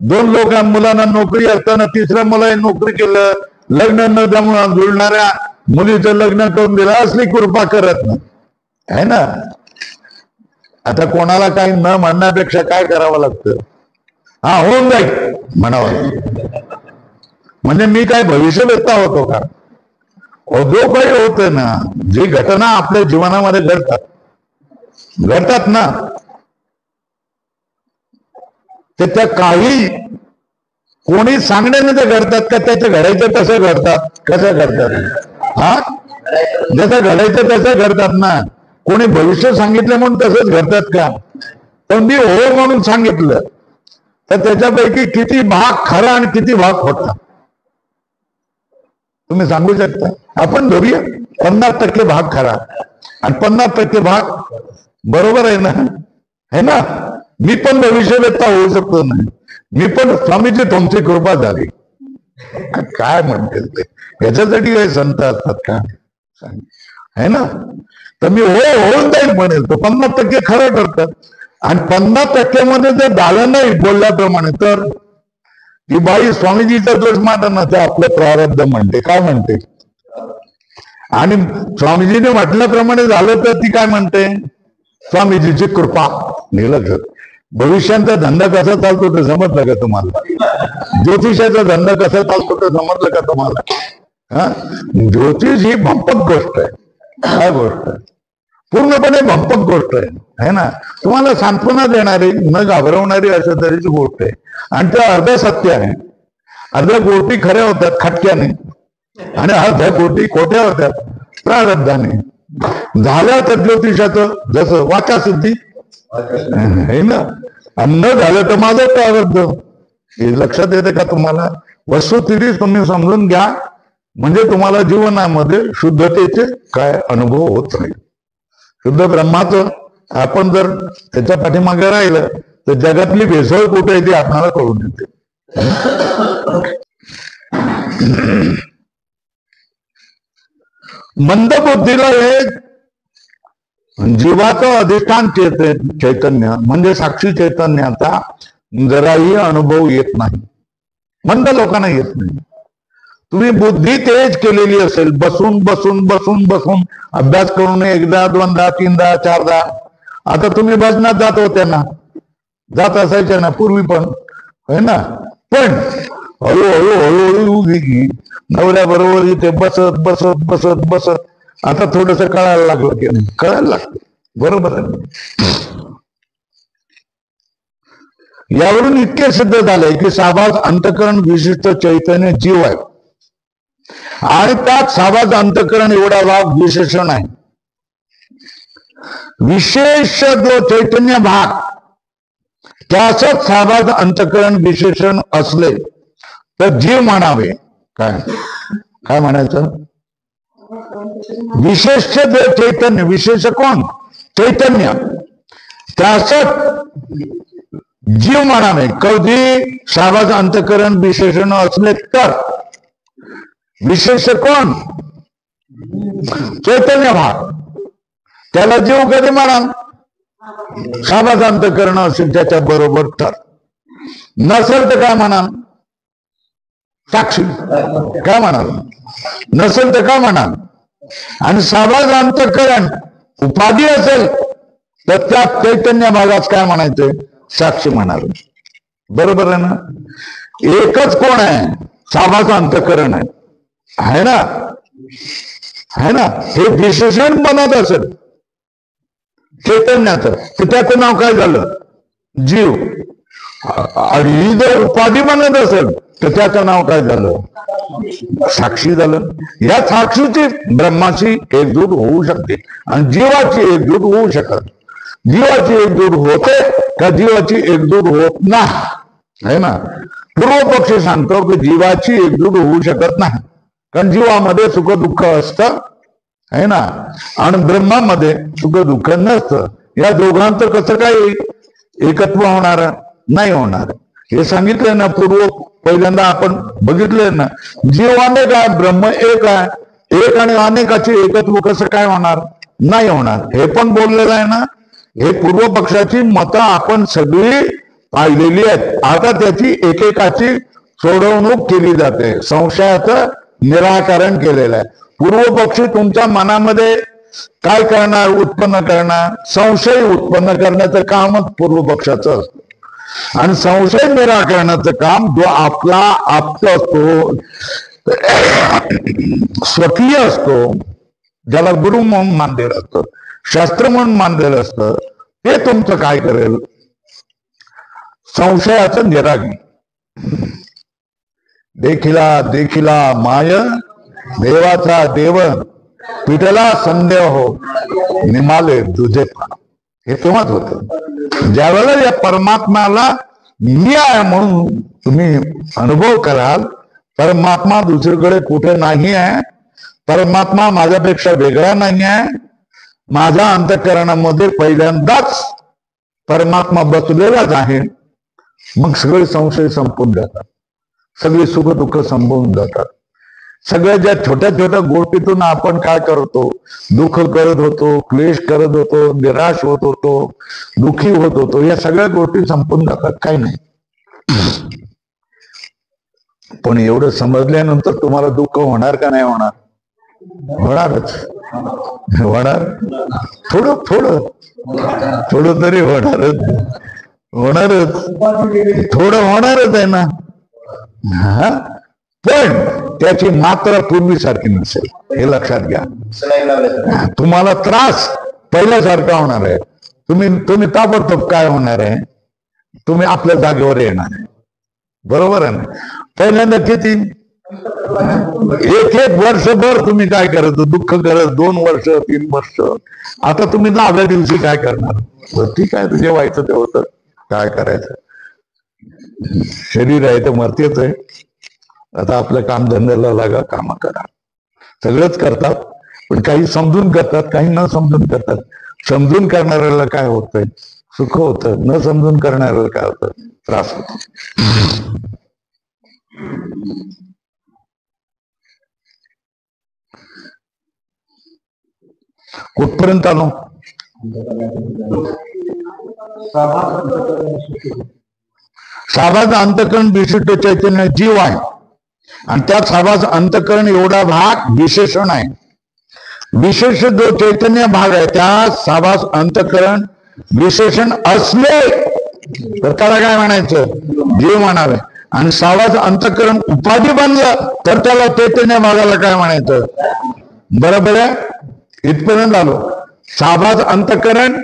2 मुलांना नोकरी असताना 3रं मुलाने नोकरी केलं, लग्न न जुळणाऱ्या मुलीचं लग्न करून दिलं, असली कृपा करत नाही आहे ना. आता कोणाला काही न म्हणण्यापेक्षा काय करावं लागतं? हा होऊन जाईल म्हणावं. म्हणजे मी काय भविष्य व्यक्ता होतो का? जो काही होतं ना, जी घटना आपल्या जीवनामध्ये घडतात ना, ते त्या काही कोणी सांगण्याने ते घडतात का? त्याचं घडायचं तसं घडतात. कसं घडतात? हा, जसं घडायचं तसं घडतात ना. कोणी भविष्य सांगितलं म्हणून तसंच घडतात का? पण मी हो म्हणून सांगितलं तर त्याच्यापैकी किती भाग खरा आणि किती भाग खोटा तुम्ही सांगू शकता? आपण धरूया 50% भाग खरा आणि 50% भाग बरोबर आहे ना, है ना? मी पण भविष्यवेत्ता होऊ शकतो ना, मी पण स्वामीची तुमची कृपा झाली काय म्हणतील ते, याच्यासाठी काही संत असतात का, है ना? तर मी होऊन जाईल म्हणेल तो 50% खरं ठरतात आणि 50% मध्ये जर झालं नाही बोलल्याप्रमाणे तर ही बाई स्वामीजीचा दोष मानत नसते, आपलं प्रारब्ध म्हणते. काय म्हणते? आणि स्वामीजीने म्हटल्याप्रमाणे झालं तर ती काय म्हणते? स्वामीजीची कृपा. निर्लक्ष. भविष्यांचा धंदा कसा चालतो ते समजलं का तुम्हाला? ज्योतिषाचा धंदा कसा चालतो ते समजलं का तुम्हाला? ज्योतिष ही भंपक गोष्ट आहे. काय गोष्ट आहे? पूर्णपणे भंपक गोष्ट आहे ना? तुम्हाला सांत्वना देणारी न घाबरवणारी अशा तऱ्हेची गोष्ट आहे आणि ते अर्ध सत्य आहे. अर्ध्या गोष्टी खऱ्या होतात खटक्याने आणि अर्ध्या गोष्टी खोट्या होतात प्रारब्धाने. झाल्या तर ज्योतिषाचं जसं वाचा सिद्धी आहे ना, अन्न झालं तर माझं प्रारब्ध. हे लक्षात येते का तुम्हाला? वस्तुस्थिती तुम्ही समजून घ्या म्हणजे तुम्हाला जीवनामध्ये शुद्धतेचे काय अनुभव होत नाही. शुद्ध ब्रह्माचं आपण जर त्याच्या पाठीमागे राहिलं तर जगातली भेसळ कुठे आहे ती आपल्याला कळून येते. मंदबुद्धीला हे जीवाचं अधिष्ठान चैतन्य म्हणजे साक्षी चैतन्याचा जराही अनुभव येत नाही. मंद लोकांना येत नाही. तुम्ही बुद्धी तेज केलेली असेल, बसून बसून बसून बसून अभ्यास करून एकदा दोनदा तीनदा चारदा. आता तुम्ही भजनात जात होते ना, जात असायचे ना पूर्वी पण, है ना? पण हळूहळू हळूहळू नवऱ्या बरोबर इथे बसत बसत बसत बसत आता थोडस कळायला लागलं की नाही? कळायला लागतं. बरोबर आहे. यावरून इतके सिद्ध झाले की साबाज अंतकरण विशिष्ट चैतन्य जीव आहे आणि त्यात साबाज अंतकरण एवढा भाग विशेषण आहे. विशेष जो चैतन्य भाग त्याच साबाज अंतकरण विशेषण असले तर जीव म्हणावे. काय काय म्हणायचं? विशेष जो चैतन्य, विशेष कोण? चैतन्य. त्याच जीव म्हणावे. कधी साबाज अंतकरण विशेषण असले तर. विशेष कोण? चैतन्य भाग. त्याला जीव कधी म्हणाल? साबाज अंतकरण असेल त्याच्या बरोबर तर. नसेल तर काय म्हणाल? साक्षी. काय म्हणाल? नसेल तर काय म्हणाल? आणि साबाज अंतकरण उपाधी असेल तर त्या चैतन्य भागात काय म्हणायचं? साक्षी म्हणाल. बरोबर आहे ना? एकच कोण आहे? साबाज अंतकरण आहे ना, है ना? हे विशेषण बनत असेल चैतन्याचं तर त्याचं नाव काय झालं? जीव. आणि जर उपाधी बनत असेल तर त्याचं नाव काय झालं? साक्षी झालं. या साक्षीची ब्रह्माची एकजूट होऊ शकते आणि जीवाची एकजूट होऊ शकत. जीवाची एकजूट होते का जीवाची एकजूट होत नाही, है ना? पूर्व पक्षी सांगतो की जीवाची एकजूट होऊ शकत नाही कारण जीवामध्ये सुख दुःख असतं, है ना? आणि ब्रह्मामध्ये सुख दुःख नसतं. या दोघांचं कसं काय एकत्व होणार? नाही होणार. हे सांगितलंय ना पूर्व. पहिल्यांदा आपण बघितलंय ना, जीव अनेक आहे, ब्रह्म एक आहे. एक आणि अनेकाचे एकत्व कसं काय होणार? नाही होणार. हे पण बोललेलं आहे ना. हे पूर्व पक्षाची मतं आपण सगळी पाहिलेली आहेत. आता त्याची एकेकाची सोडवणूक केली जाते. संशयाचं निराकरण केलेलं आहे. पूर्व पक्षी तुमच्या मनामध्ये काय करणार? उत्पन्न करणार. संशय उत्पन्न करण्याचं कामच पूर्व पक्षाचं असतं आणि संशय निराकरणाचं काम जो आपला आप्त असतो, स्वकीय असतो, ज्याला गुरु म्हणून मानलेलं असतं, शास्त्र म्हणून मानलेलं असतं, ते तुमचं काय करेल? संशयाचं निराकरण. देखिला देखिला माय देवाचा देव पिटला संदेह हो निमाले तुझे. हे तेव्हाच होत. ज्यावेळेला या परमात्म्याला मी आहे म्हणून तुम्ही अनुभव कराल, परमात्मा दुसरीकडे कुठे नाही आहे, परमात्मा माझ्यापेक्षा वेगळा नाही आहे, माझ्या अंतःकरणामध्ये पहिल्यांदाच परमात्मा बसलेलाच आहे, मग सगळे संशय संपून जातात, सगळे सुख दुःख संपवून जातात. सगळ्या ज्या छोट्या छोट्या गोष्टीतून आपण काय करतो, दुःख करत होतो, क्लेश करत होतो, निराश होत होतो, दुःखी होत होतो, या सगळ्या गोष्टी संपून जातात, काही नाही. पण एवढं समजल्यानंतर तुम्हाला दुःख होणार का नाही होणार? होणारच. होणार, थोडं थोडं थोडं तरी होणारच, होणारच, थोडं होणारच आहे ना. हा, पण त्याची मात्रा पूर्वीसारखी नसेल, हे लक्षात घ्या. तुम्हाला त्रास पहिल्यासारखा होणार आहे. तुम्ही ताबडतोब काय होणार आहे, तुम्ही आपल्या जागेवर येणार आहे, बरोबर आहे ना. पहिल्यांदा किती एक वर्षभर तुम्ही काय करायचं, दुःख करत 2 वर्ष 3 वर्ष, आता तुम्ही 10व्या दिवशी काय करणार? ठीक आहे, जे व्हायचं ते होतं, काय करायचं. शरीर आहे तर मरतेच आहे. आता आपल्या कामधंद्याला लागा, काम करा. सगळंच करतात, पण काही समजून करतात, काही न समजून करतात. समजून करणाऱ्याला काय होतंय? सुख होतं. न समजून करणाऱ्याला काय होतं? त्रास होतो. कुठपर्यंत आलो? साभाच अंतकरण विशिष्ट चैतन्य जीव आहे, आणि त्या साभाच अंतकरण एवढा भाग विशेषण आहे. विशेष जो चैतन्य भाग आहे त्या साभाच अंतकरण विशेषण असले तर त्याला काय म्हणायचं? जीव म्हणावे. आणि साभाच अंतकरण उपाधी बनलं तर त्याला चैतन्य भागाला काय म्हणायचं? बरोबर आहे, इथपर्यंत आलो. साभाच अंतकरण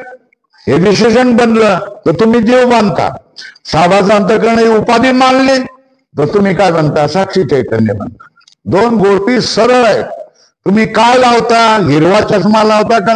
हे विशेषण बनलं तर तुम्ही जीव बांधता. साभाच अंतकरण ही उपाधी मानली तर तुम्ही काय बनता? साक्षी चैतन्य बनता. 2 गोष्टी सरळ आहेत. तुम्ही काय लावता? हिरवा चष्मा लावता का